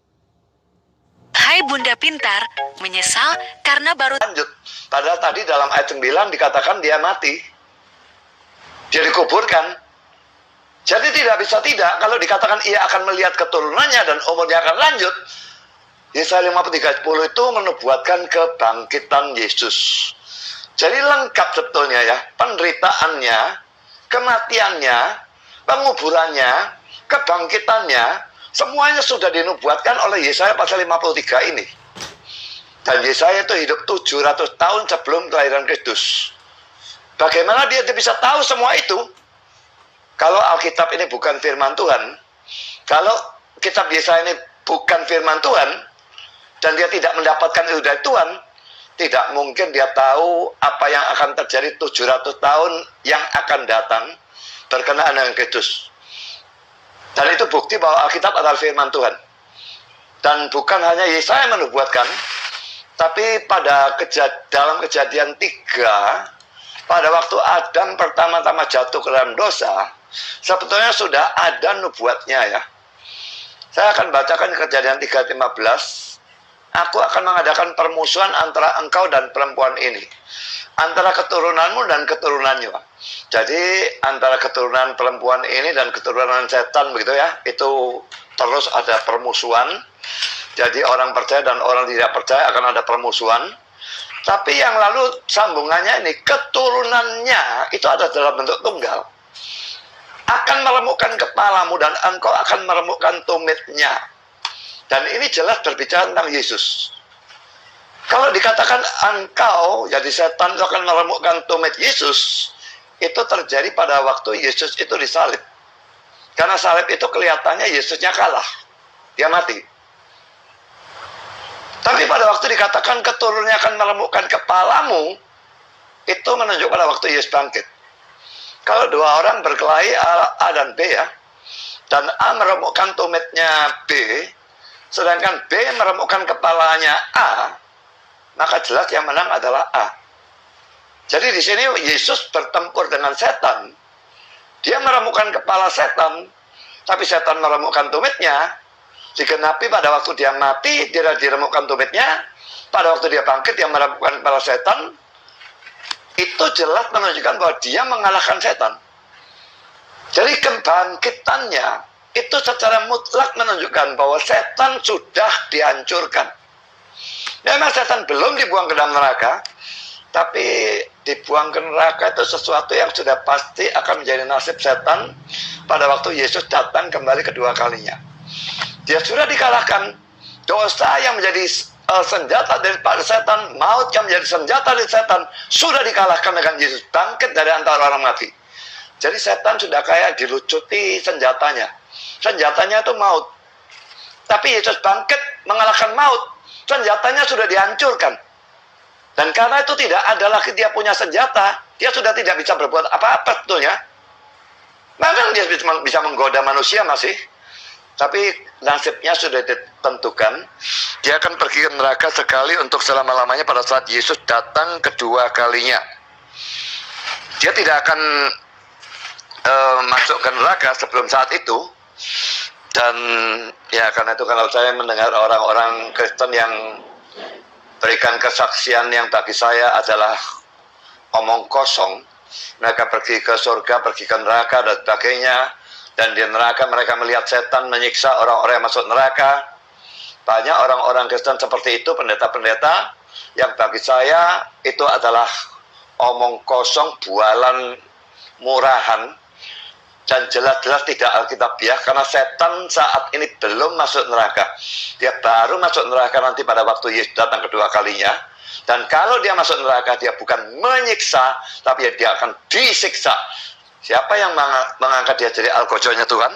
Hai Bunda Pintar, menyesal karena baru lanjut. Padahal tadi dalam ayat 9 dikatakan dia mati. Dia dikuburkan. Jadi tidak bisa tidak, kalau dikatakan ia akan melihat keturunannya dan umurnya akan lanjut. Yesaya 53:10 itu menubuatkan kebangkitan Yesus. Jadi lengkap sebetulnya ya, penderitaannya, kematiannya, penguburannya, kebangkitannya, semuanya sudah dinubuatkan oleh Yesaya pasal 53 ini. Dan Yesaya itu hidup 700 tahun sebelum kelahiran Kristus. Bagaimana dia bisa tahu semua itu? Kalau Alkitab ini bukan firman Tuhan, kalau kitab Yesaya ini bukan firman Tuhan, dan dia tidak mendapatkan itu dari Tuhan, tidak mungkin dia tahu apa yang akan terjadi 700 tahun yang akan datang berkenaan dengan Kristus. Dan itu bukti bahwa Alkitab adalah firman Tuhan. Dan bukan hanya Yesaya menubuatkan, tapi dalam Kejadian 3, pada waktu Adam pertama-tama jatuh ke dalam dosa, sebetulnya sudah ada nubuatnya ya. Saya akan bacakan Kejadian 3:15 aku akan mengadakan permusuhan antara engkau dan perempuan ini, antara keturunanmu dan keturunannya. Jadi antara keturunan perempuan ini dan keturunan setan, begitu ya, itu terus ada permusuhan. Jadi orang percaya dan orang tidak percaya akan ada permusuhan. Tapi yang lalu sambungannya ini, keturunannya itu ada dalam bentuk tunggal. Akan meremukkan kepalamu dan engkau akan meremukkan tumitnya. Dan ini jelas berbicara tentang Yesus. Kalau dikatakan engkau, jadi setan itu akan meremukkan tumit Yesus, itu terjadi pada waktu Yesus itu disalib. Karena salib itu kelihatannya Yesusnya kalah. Dia mati. Tapi pada waktu dikatakan keturunannya akan meremukkan kepalamu, itu menunjuk pada waktu Yesus bangkit. Kalau dua orang berkelahi A dan B ya, dan A meremukkan tumitnya B, sedangkan B meremukkan kepalanya A, maka jelas yang menang adalah A. Jadi di sini Yesus bertempur dengan setan. Dia meremukkan kepala setan, tapi setan meremukkan tumitnya. Digenapi pada waktu dia mati, dia diremukkan tumitnya. Pada waktu dia bangkit, dia meremukkan kepala setan. Itu jelas menunjukkan bahwa dia mengalahkan setan. Jadi kebangkitannya itu secara mutlak menunjukkan bahwa setan sudah dihancurkan. Memang setan belum dibuang ke dalam neraka, tapi dibuang ke neraka itu sesuatu yang sudah pasti akan menjadi nasib setan pada waktu Yesus datang kembali kedua kalinya. Dia sudah dikalahkan. Dosa yang menjadi senjata dari setan, maut yang menjadi senjata dari setan, sudah dikalahkan dengan Yesus bangkit dari antara orang mati. Jadi setan sudah kayak dilucuti senjatanya. Senjatanya itu maut. Tapi Yesus bangkit mengalahkan maut. Senjatanya sudah dihancurkan. Dan karena itu tidak ada lagi dia punya senjata, dia sudah tidak bisa berbuat apa-apa sebetulnya. Memang dia bisa menggoda manusia masih. Tapi nasibnya sudah ditentukan. Dia akan pergi ke neraka sekali untuk selama-lamanya pada saat Yesus datang kedua kalinya. Dia tidak akan masuk ke neraka sebelum saat itu. Dan ya karena itu kalau saya mendengar orang-orang Kristen yang berikan kesaksian yang bagi saya adalah omong kosong, mereka pergi ke surga, pergi ke neraka dan sebagainya, dan di neraka mereka melihat setan menyiksa orang-orang yang masuk neraka. Banyak orang-orang Kristen seperti itu, pendeta-pendeta yang bagi saya itu adalah omong kosong, bualan murahan, dan jelas-jelas tidak alkitabiah, karena setan saat ini belum masuk neraka. Dia baru masuk neraka nanti pada waktu Yesus datang kedua kalinya. Dan kalau dia masuk neraka, dia bukan menyiksa, tapi dia akan disiksa. Siapa yang mengangkat dia jadi algojonya Tuhan?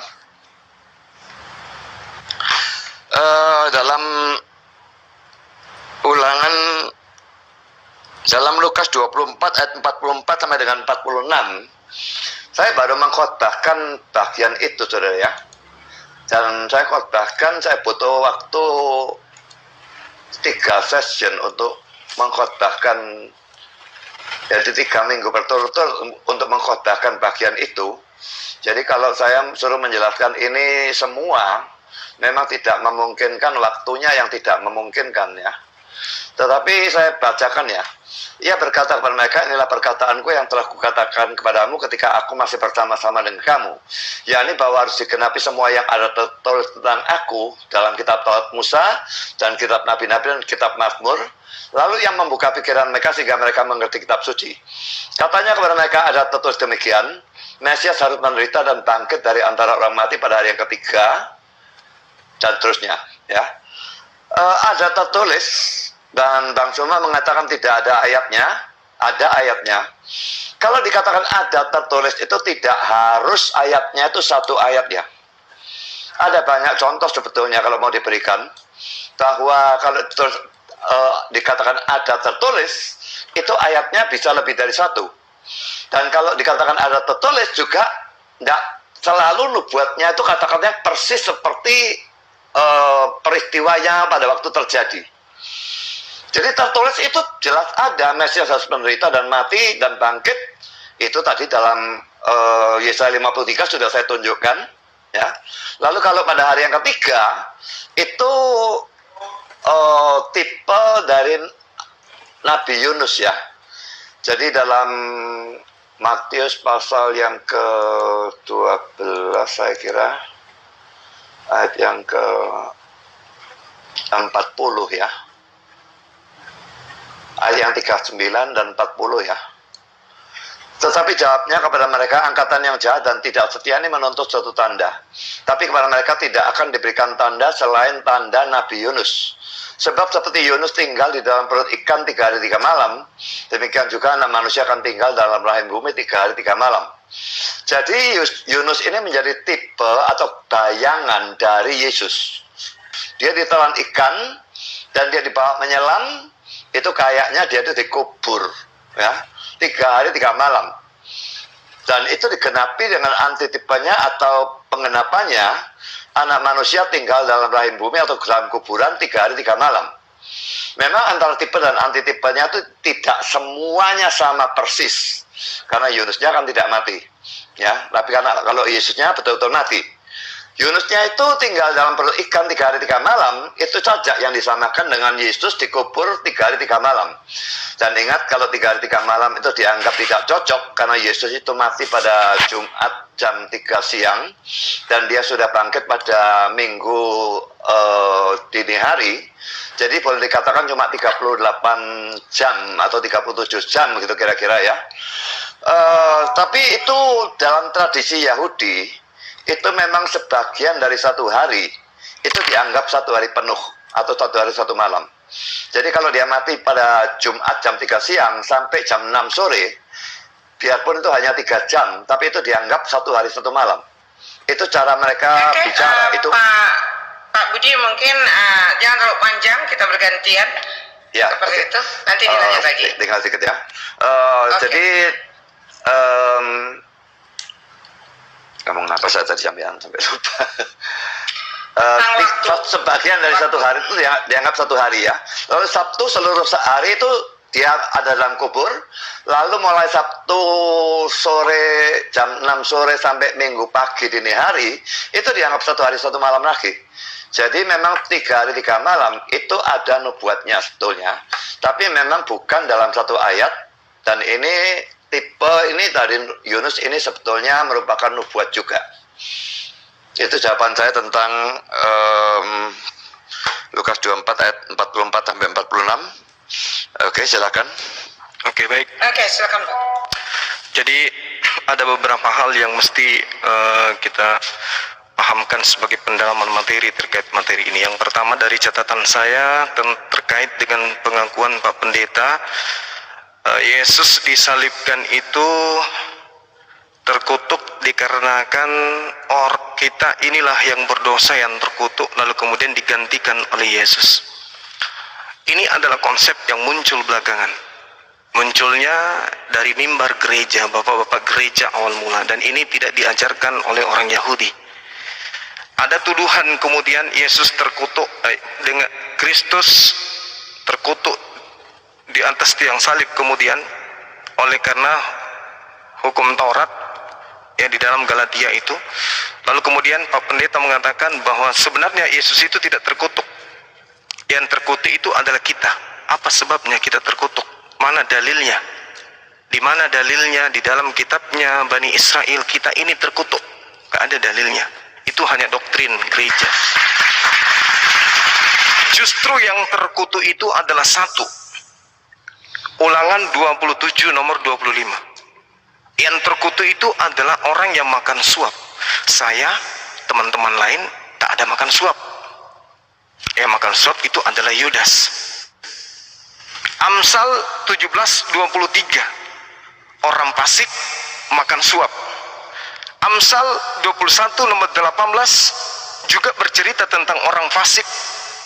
Dalam ulangan, dalam Lukas 24 ayat 44 sampai dengan 46, saya baru mengkhotbahkan bagian itu, saudara ya. Dan saya khotbahkan, saya butuh waktu 3 session untuk mengkhotbahkan, jadi 3 minggu berturut-turut untuk mengkhotbahkan bagian itu. Jadi kalau saya suruh menjelaskan ini semua, memang tidak memungkinkan, waktunya yang tidak memungkinkan ya. Tetapi saya bacakan ya. Ia berkata kepada mereka, inilah perkataanku yang telah kukatakan kepadamu ketika aku masih bersama-sama dengan kamu, yakni bahwa harus digenapi semua yang ada tertulis tentang aku dalam kitab Taurat Musa dan kitab Nabi-Nabi dan kitab Mazmur. Lalu yang membuka pikiran mereka sehingga mereka mengerti kitab suci. Katanya kepada mereka, ada tertulis demikian, Mesias harus menderita dan bangkit dari antara orang mati pada hari yang ketiga, dan terusnya ya. Ada tertulis, dan Bang Suma mengatakan tidak ada ayatnya. Ada ayatnya. Kalau dikatakan ada tertulis, itu tidak harus ayatnya itu satu ayat ya. Ada banyak contoh sebetulnya kalau mau diberikan, bahwa kalau dikatakan ada tertulis, itu ayatnya bisa lebih dari satu. Dan kalau dikatakan ada tertulis juga tidak selalu nubuatnya itu kata-katanya persis seperti peristiwanya pada waktu terjadi. Jadi tertulis itu jelas ada, Mesias harus menderita dan mati dan bangkit. Itu tadi dalam Yesaya 53 sudah saya tunjukkan ya. Lalu kalau pada hari yang ketiga itu tipe dari Nabi Yunus ya. Jadi dalam Matius pasal yang ke-12 saya kira, ayat yang ke-40 ya. Ayat yang 39 dan 40 ya. Tetapi jawabnya kepada mereka, angkatan yang jahat dan tidak setia ini menuntut suatu tanda. Tapi kepada mereka tidak akan diberikan tanda selain tanda Nabi Yunus. Sebab seperti Yunus tinggal di dalam perut ikan 3 hari 3 malam, demikian juga anak manusia akan tinggal dalam rahim bumi 3 hari 3 malam. Jadi Yunus ini menjadi tipe atau bayangan dari Yesus. Dia ditelan ikan dan dia dibawa menyelam, itu kayaknya dia itu dikubur ya, 3 hari 3 malam. Dan itu digenapi dengan antitipenya atau pengenapannya, anak manusia tinggal dalam rahim bumi atau dalam kuburan 3 hari 3 malam. Memang antara tipe dan antitipenya itu tidak semuanya sama persis, karena Yunusnya kan tidak mati ya, tapi karena kalau Yesusnya betul-betul mati. Yunusnya itu tinggal dalam perut ikan 3 hari 3 malam, itu saja yang disamakan dengan Yesus dikubur 3 hari 3 malam. Dan ingat, kalau 3 hari 3 malam itu dianggap tidak cocok, karena Yesus itu mati pada Jumat jam 3 siang, dan dia sudah bangkit pada Minggu dini hari. Jadi boleh dikatakan cuma 38 jam atau 37 jam gitu kira-kira ya. Tapi itu dalam tradisi Yahudi, itu memang sebagian dari satu hari, itu dianggap satu hari penuh atau satu hari 1 malam. Jadi kalau dia mati pada Jumat jam 3 siang sampai jam 6 sore, biarpun itu hanya 3 jam, tapi itu dianggap satu hari 1 malam. Itu cara mereka bicara. Itu Pak Budi, mungkin jangan terlalu panjang, kita bergantian ya, seperti itu. Nanti dilanjut lagi. Tinggal sedikit ya. Jadi ngomong apa saya tadi sampai lupa. Sebagian dari satu hari itu dianggap satu hari ya. Lalu Sabtu seluruh hari itu dia ada dalam kubur. Lalu mulai Sabtu sore jam 6 sore sampai Minggu pagi dini hari itu dianggap satu hari 1 malam lagi. Jadi memang 3 hari 3 malam itu ada nubuatnya sebetulnya. Tapi memang bukan dalam satu ayat. Dan ini tipe ini dari Yunus ini sebetulnya merupakan nubuat juga. Itu jawaban saya tentang Lukas 24 ayat 44 sampai 46. Oke, silakan. Oke, baik. Oke, silakan Pak. Jadi ada beberapa hal yang mesti kita pahamkan sebagai pendalaman materi terkait materi ini. Yang pertama dari catatan saya terkait dengan pengakuan Pak Pendeta, Yesus disalibkan itu terkutuk dikarenakan kita inilah yang berdosa yang terkutuk, lalu kemudian digantikan oleh Yesus. Ini adalah konsep yang muncul belakangan. Munculnya dari mimbar gereja, bapak-bapak gereja awal mula, dan ini tidak diajarkan oleh orang Yahudi. Ada tuduhan kemudian Yesus terkutuk, dengan Kristus terkutuk di atas tiang salib kemudian oleh karena hukum Taurat ya di dalam Galatia itu. Lalu kemudian Pak Pendeta mengatakan bahwa sebenarnya Yesus itu tidak terkutuk. Yang terkutuk itu adalah kita. Apa sebabnya kita terkutuk? Mana dalilnya? Di mana dalilnya? Di dalam kitabnya Bani Israel kita ini terkutuk. Gak ada dalilnya. Itu hanya doktrin gereja. Justru yang terkutuk itu adalah satu. Ulangan 27 nomor 25. Yang terkutuk itu adalah orang yang makan suap. Saya, teman-teman lain tak ada makan suap. Yang makan suap itu adalah Yudas. Amsal 17:23. Orang fasik makan suap. Amsal 21 nomor 18 juga bercerita tentang orang fasik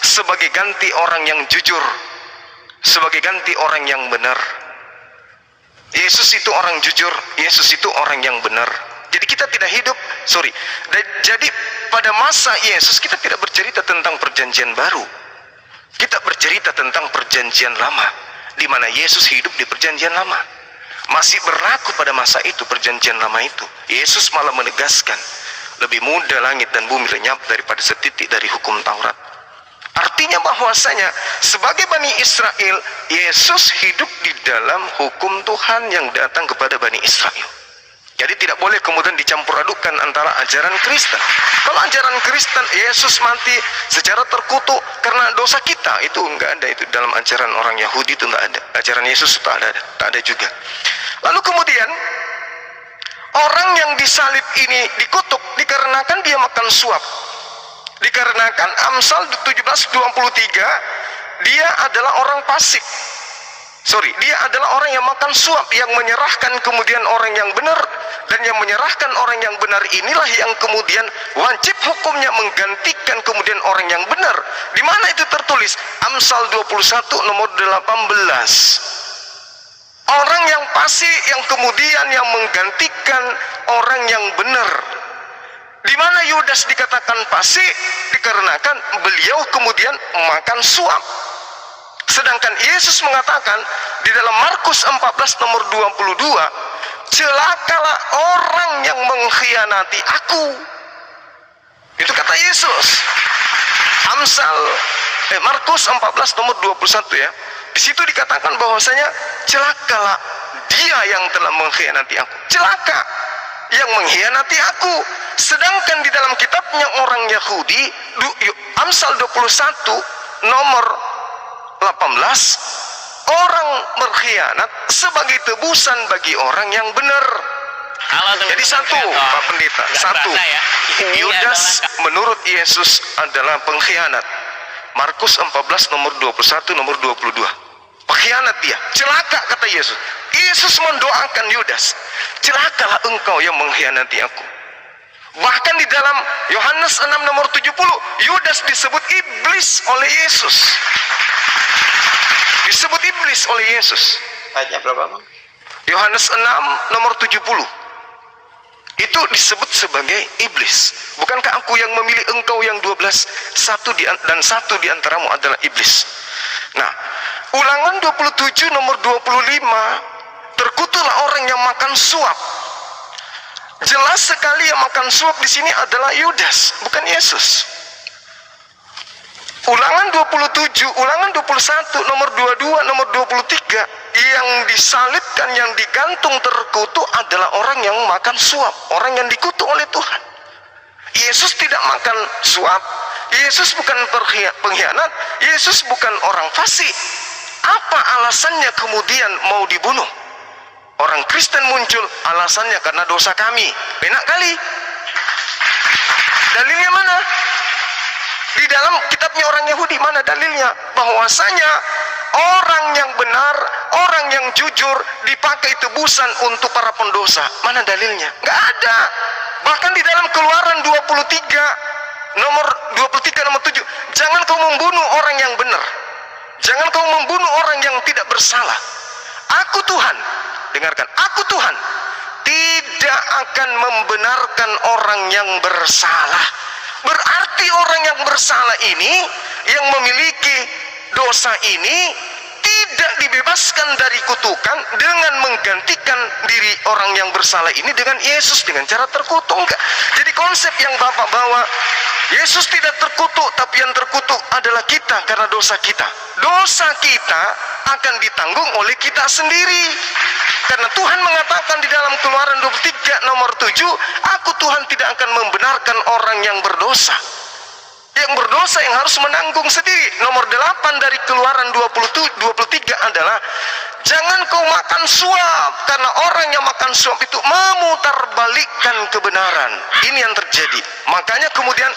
sebagai ganti orang yang jujur, sebagai ganti orang yang benar. Yesus itu orang jujur, Yesus itu orang yang benar. Jadi kita tidak hidup, jadi pada masa Yesus kita tidak bercerita tentang perjanjian baru. Kita bercerita tentang perjanjian lama, di mana Yesus hidup di perjanjian lama. Masih berlaku pada masa itu perjanjian lama itu. Yesus malah menegaskan, lebih mudah langit dan bumi lenyap daripada setitik dari hukum Taurat. Artinya bahwasanya sebagai Bani Israel, Yesus hidup di dalam hukum Tuhan yang datang kepada Bani Israel. Jadi tidak boleh kemudian dicampur adukan antara ajaran Kristen. Kalau ajaran Kristen, Yesus mati secara terkutuk karena dosa kita, itu enggak ada. Itu dalam ajaran orang Yahudi itu enggak ada. Ajaran Yesus itu tak ada juga. Lalu kemudian orang yang disalib ini dikutuk dikarenakan dia makan suap. Dikarenakan Amsal 17:23 dia adalah orang fasik. Dia adalah orang yang makan suap, yang menyerahkan kemudian orang yang benar, dan yang menyerahkan orang yang benar inilah yang kemudian wajib hukumnya menggantikan kemudian orang yang benar. Di mana itu tertulis? Amsal 21 nomor 18. Orang yang fasik yang kemudian yang menggantikan orang yang benar. Di mana Yudas dikatakan fasik? Dikarenakan beliau kemudian makan suap. Sedangkan Yesus mengatakan di dalam Markus 14 nomor 22, celakalah orang yang mengkhianati aku. Itu kata Yesus. Markus 14 nomor 21 ya. Di situ dikatakan bahwasanya celakalah dia yang telah mengkhianati aku. Celaka yang mengkhianati aku. Sedangkan di dalam kitabnya orang Yahudi, Amsal 21 nomor 18, orang berkhianat sebagai tebusan bagi orang yang benar. Jadi satu, Pak Pendeta, satu, Yudas menurut Yesus adalah pengkhianat. Markus 14 nomor 21 nomor 22. Pengkhianat dia, celaka kata Yesus. Yesus mendoakan Yudas, celakalah engkau yang mengkhianati aku. Bahkan di dalam Yohanes 6 nomor 70, Yudas disebut iblis oleh Yesus. Disebut iblis oleh Yesus. Ayatnya berapa, Bang? Yohanes 6 nomor 70. Itu disebut sebagai iblis. Bukankah aku yang memilih engkau yang 12, satu di antaramu adalah iblis. Nah, Ulangan 27 nomor 25, terkutuklah orang yang makan suap. Jelas sekali yang makan suap di sini adalah Yudas, bukan Yesus. Ulangan 27, Ulangan 21, nomor 22, nomor 23, yang disalibkan, yang digantung terkutuk adalah orang yang makan suap, orang yang dikutuk oleh Tuhan. Yesus tidak makan suap, Yesus bukan pengkhianat, Yesus bukan orang fasik. Apa alasannya kemudian mau dibunuh? Orang Kristen muncul, alasannya karena dosa kami. Enak kali. Dalilnya mana? Di dalam kitabnya orang Yahudi mana dalilnya? Bahwasanya orang yang benar, orang yang jujur dipakai tebusan untuk para pendosa. Mana dalilnya? Nggak ada. Bahkan di dalam Keluaran 23 nomor 7, jangan kau membunuh orang yang benar, jangan kau membunuh orang yang tidak bersalah. Aku Tuhan, dengarkan, aku Tuhan tidak akan membenarkan orang yang bersalah. Berarti orang yang bersalah ini, yang memiliki dosa ini, tidak dibebaskan dari kutukan dengan menggantikan diri orang yang bersalah ini dengan Yesus dengan cara terkutuk. Enggak. Jadi konsep yang Bapak bawa, Yesus tidak terkutuk, tapi yang terkutuk adalah kita karena dosa kita. Dosa kita akan ditanggung oleh kita sendiri. Karena Tuhan mengatakan di dalam Keluaran 23 nomor 7, aku Tuhan tidak akan membenarkan orang yang berdosa. Yang berdosa yang harus menanggung sendiri. Nomor 8 dari Keluaran 23 adalah, jangan kau makan suap, karena orang yang makan suap itu memutarbalikkan kebenaran. Ini yang terjadi. Makanya kemudian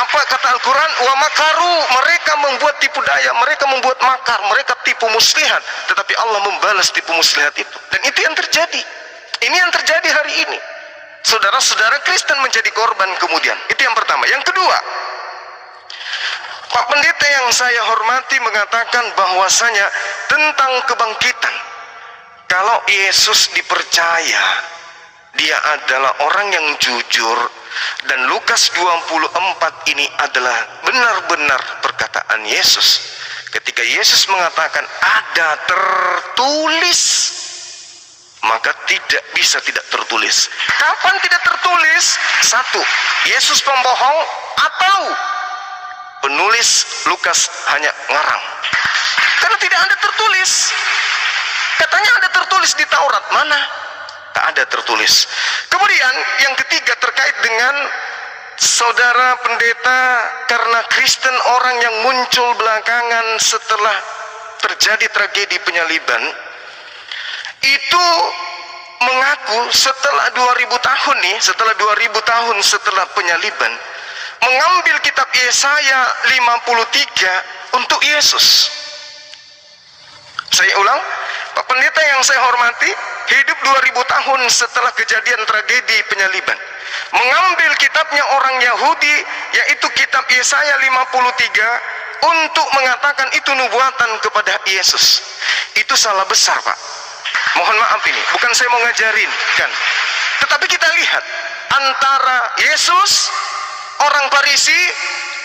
apa kata Al-Quran? Wa makaru, mereka membuat tipu daya, mereka membuat makar, mereka tipu muslihat, tetapi Allah membalas tipu muslihat itu. Dan itu yang terjadi. Ini yang terjadi hari ini. Saudara-saudara Kristen menjadi korban kemudian. Itu yang pertama. Yang kedua, Pak Pendeta yang saya hormati mengatakan bahwasanya tentang kebangkitan, kalau Yesus dipercaya dia adalah orang yang jujur, dan Lukas 24 ini adalah benar-benar perkataan Yesus. Ketika Yesus mengatakan ada tertulis, maka tidak bisa tidak tertulis. Kapan tidak tertulis? Satu, Yesus pembohong, atau penulis Lukas hanya ngarang. Karena tidak ada tertulis. Katanya ada tertulis di Taurat, mana? Tak ada tertulis. Kemudian yang ketiga terkait dengan saudara pendeta, karena Kristen orang yang muncul belakangan setelah terjadi tragedi penyaliban, itu mengaku setelah 2000 tahun nih, setelah 2000 tahun setelah penyaliban, mengambil kitab Yesaya 53 untuk Yesus. Saya ulang, Pak Pendeta yang saya hormati, hidup 2000 tahun setelah kejadian tragedi penyaliban, mengambil kitabnya orang Yahudi, yaitu kitab Yesaya 53, untuk mengatakan itu nubuatan kepada Yesus. Itu salah besar, Pak. Mohon maaf ini, bukan saya mau ngajarin kan, tetapi kita lihat antara Yesus, orang Farisi,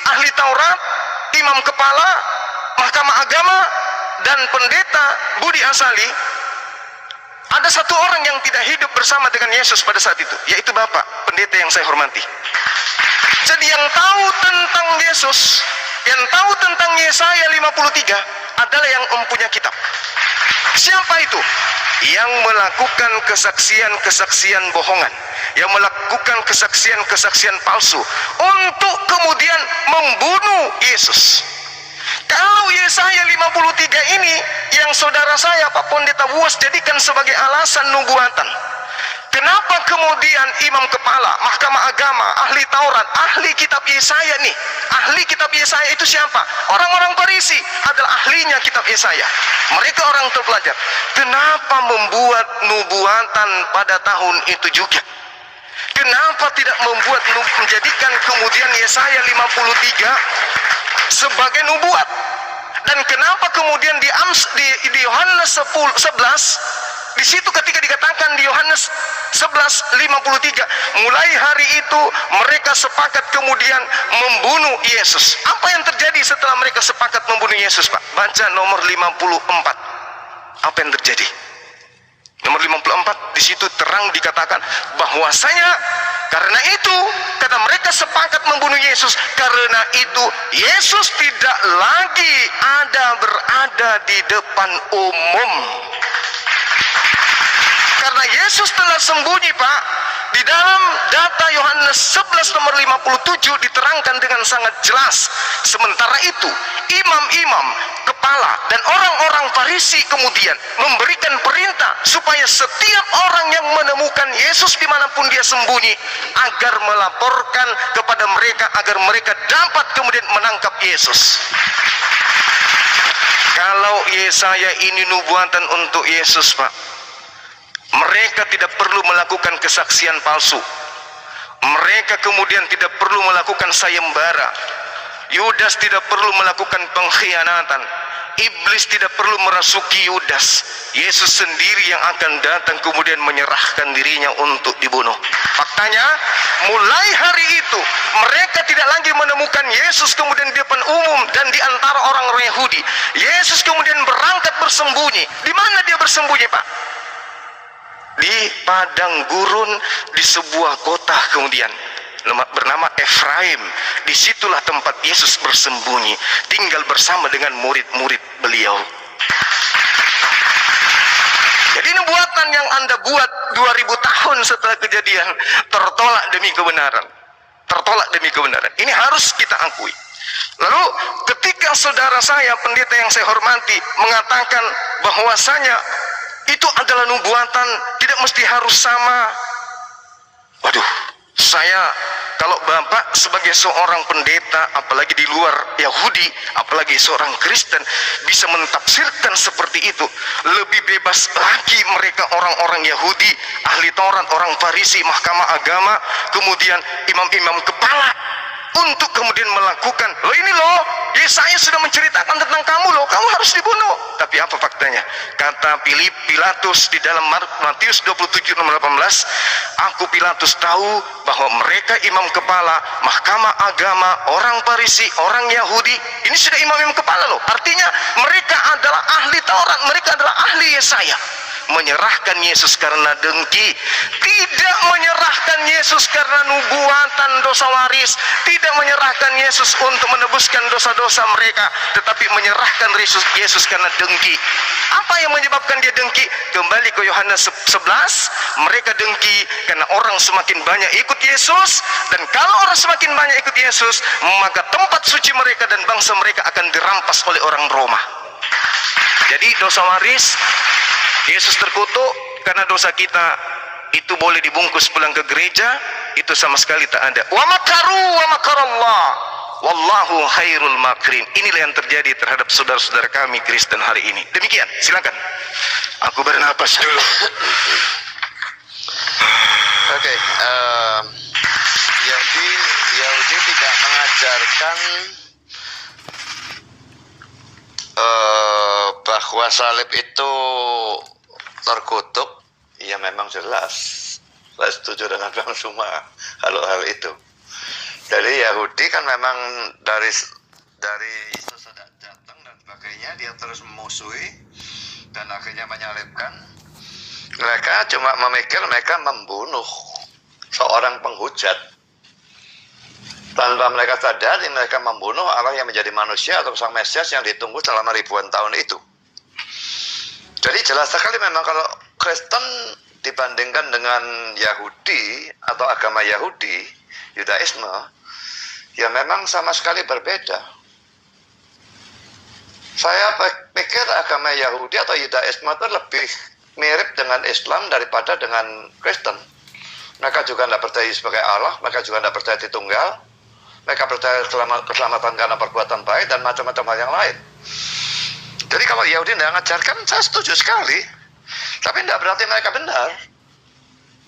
ahli Taurat, imam kepala, mahkamah agama, dan pendeta Budi Asali, ada satu orang yang tidak hidup bersama dengan Yesus pada saat itu, yaitu Bapak pendeta yang saya hormati. Jadi yang tahu tentang Yesus, yang tahu tentang Yesaya 53 adalah yang mempunyai kitab. Siapa itu? Yang melakukan kesaksian-kesaksian bohongan, yang melakukan kesaksian-kesaksian palsu untuk kemudian membunuh Yesus. Kalau Yesaya 53 ini yang saudara saya Pak Pendeta Buas jadikan sebagai alasan nubuatan, kenapa kemudian imam kepala, mahkamah agama, ahli Taurat, ahli kitab Yesaya nih, ahli kitab Yesaya itu siapa? Orang-orang Farisi adalah ahlinya kitab Yesaya. Mereka orang terpelajar. Kenapa membuat nubuatan pada tahun itu juga? Kenapa tidak menjadikan kemudian Yesaya 53 sebagai nubuat? Dan kenapa kemudian di Yohanes 11, di situ ketika dikatakan di Yohanes 11:53, mulai hari itu mereka sepakat kemudian membunuh Yesus. Apa yang terjadi setelah mereka sepakat membunuh Yesus, Pak? Baca nomor 54. Apa yang terjadi? Nomor 54, di situ terang dikatakan bahwasanya karena itu, kata mereka sepakat membunuh Yesus, karena itu Yesus tidak lagi berada di depan umum. Karena Yesus telah sembunyi, Pak. Di dalam data Yohanes 11 nomor 57 diterangkan dengan sangat jelas. Sementara itu, imam-imam, kepala, dan orang-orang Farisi kemudian memberikan perintah supaya setiap orang yang menemukan Yesus dimanapun dia sembunyi, agar melaporkan kepada mereka, agar mereka dapat kemudian menangkap Yesus. Kalau Yesaya ini nubuatan untuk Yesus, Pak, mereka tidak perlu melakukan kesaksian palsu. Mereka kemudian tidak perlu melakukan sayembara. Yudas tidak perlu melakukan pengkhianatan. Iblis tidak perlu merasuki Yudas. Yesus sendiri yang akan datang kemudian menyerahkan dirinya untuk dibunuh. Faktanya, mulai hari itu mereka tidak lagi menemukan Yesus kemudian di depan umum dan di antara orang Yahudi. Yesus kemudian berangkat bersembunyi. Di mana dia bersembunyi, Pak? Di padang gurun di sebuah kota kemudian bernama Efraim. Disitulah tempat Yesus bersembunyi, tinggal bersama dengan murid-murid beliau. Jadi nubuatan yang Anda buat 2000 tahun setelah kejadian tertolak demi kebenaran. Tertolak demi kebenaran. Ini harus kita akui. Lalu ketika saudara saya, pendeta yang saya hormati, mengatakan bahwasanya itu adalah nubuatan, tidak mesti harus sama. Waduh, saya kalau Bapak sebagai seorang pendeta, apalagi di luar Yahudi, apalagi seorang Kristen, bisa mentafsirkan seperti itu, lebih bebas lagi mereka orang-orang Yahudi, ahli Taurat, orang Farisi, mahkamah agama, kemudian imam-imam kepala, untuk kemudian melakukan, loh ini loh, Yesaya sudah menceritakan tentang kamu loh, kamu harus dibunuh. Tapi apa faktanya? Kata Pilatus di dalam Matius 27:18, aku Pilatus tahu bahwa mereka imam kepala, mahkamah agama, orang Farisi, orang Yahudi, ini sudah imam-imam kepala loh. Artinya mereka adalah ahli Taurat, mereka adalah ahli Yesaya. menyerahkan Yesus karena dengki, tidak menyerahkan Yesus karena nubuatan dosa waris, tidak menyerahkan Yesus untuk menebuskan dosa-dosa mereka, tetapi menyerahkan Yesus karena dengki. Apa yang menyebabkan dia dengki? Kembali ke Yohanes 11, mereka dengki karena orang semakin banyak ikut Yesus, dan kalau orang semakin banyak ikut Yesus, maka tempat suci mereka dan bangsa mereka akan dirampas oleh orang Roma. Jadi dosa waris, Yesus terkutuk karena dosa kita itu boleh dibungkus pulang ke gereja, itu sama sekali tak ada. Wa makaru wa makarallah wallahu khairul makirin. Inilah yang terjadi terhadap saudara-saudara kami Kristen hari ini. Demikian, silakan. Aku bernapas dulu. Oke, Yahudi tidak mengajarkan bahwa salib itu terkutuk. Ya memang jelas, saya setuju dengan Bang Suma kalau hal itu. Jadi Yahudi kan memang dari sesudah datang dan sebagainya, dia terus memusuhi dan akhirnya menyalibkan. Mereka cuma memikir mereka membunuh seorang penghujat. Tanpa mereka sadari mereka membunuh Allah yang menjadi manusia atau sang Mesias yang ditunggu selama ribuan tahun itu. Jadi jelas sekali memang kalau Kristen dibandingkan dengan Yahudi atau agama Yahudi, Yudaisme, ya memang sama sekali berbeda. Saya pikir agama Yahudi atau Yudaisme itu lebih mirip dengan Islam daripada dengan Kristen. Mereka juga tidak percaya sebagai Allah, mereka juga tidak percaya di tunggal, mereka percaya keselamatan karena perbuatan baik dan macam-macam hal yang lain. Jadi kalau Yahudi tidak mengajarkan, saya setuju sekali. Tapi tidak berarti mereka benar.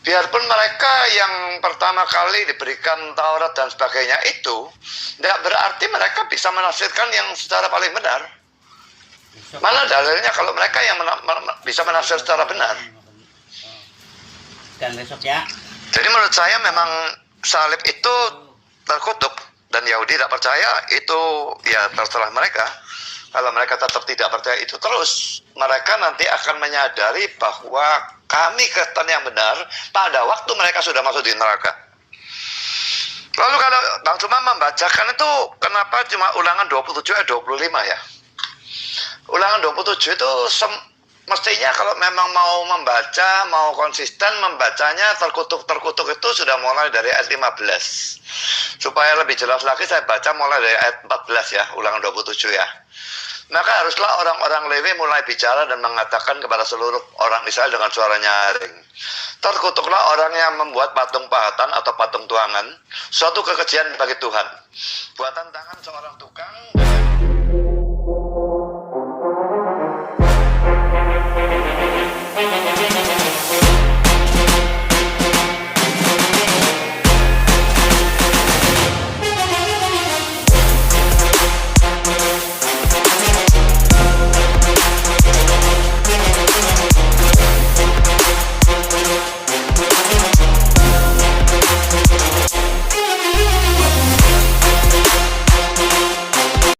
Biarpun mereka yang pertama kali diberikan Taurat dan sebagainya itu, tidak berarti mereka bisa menafsirkan yang secara paling benar. Mana dalilnya kalau mereka yang bisa menafsir secara benar? Dan besok ya. Jadi menurut saya memang salib itu terkutuk dan Yahudi tidak percaya, itu ya terserah mereka. Kalau mereka tetap tidak percaya itu terus, mereka nanti akan menyadari bahwa kami Kristen yang benar pada waktu mereka sudah masuk di neraka. Lalu kalau Bang Suma membacakan itu, kenapa cuma ulangan 27 ayat 25 ya? Ulangan 27 itu mestinya kalau memang mau membaca, mau konsisten membacanya, terkutuk-terkutuk itu sudah mulai dari ayat 15. Supaya lebih jelas lagi saya baca mulai dari ayat 14 ya, ulangan 27 ya. Maka haruslah orang-orang Lewi mulai bicara dan mengatakan kepada seluruh orang Israel dengan suara nyaring. Terkutuklah orang yang membuat patung pahatan atau patung tuangan, suatu kekejian bagi Tuhan. Buatan tangan seorang tukang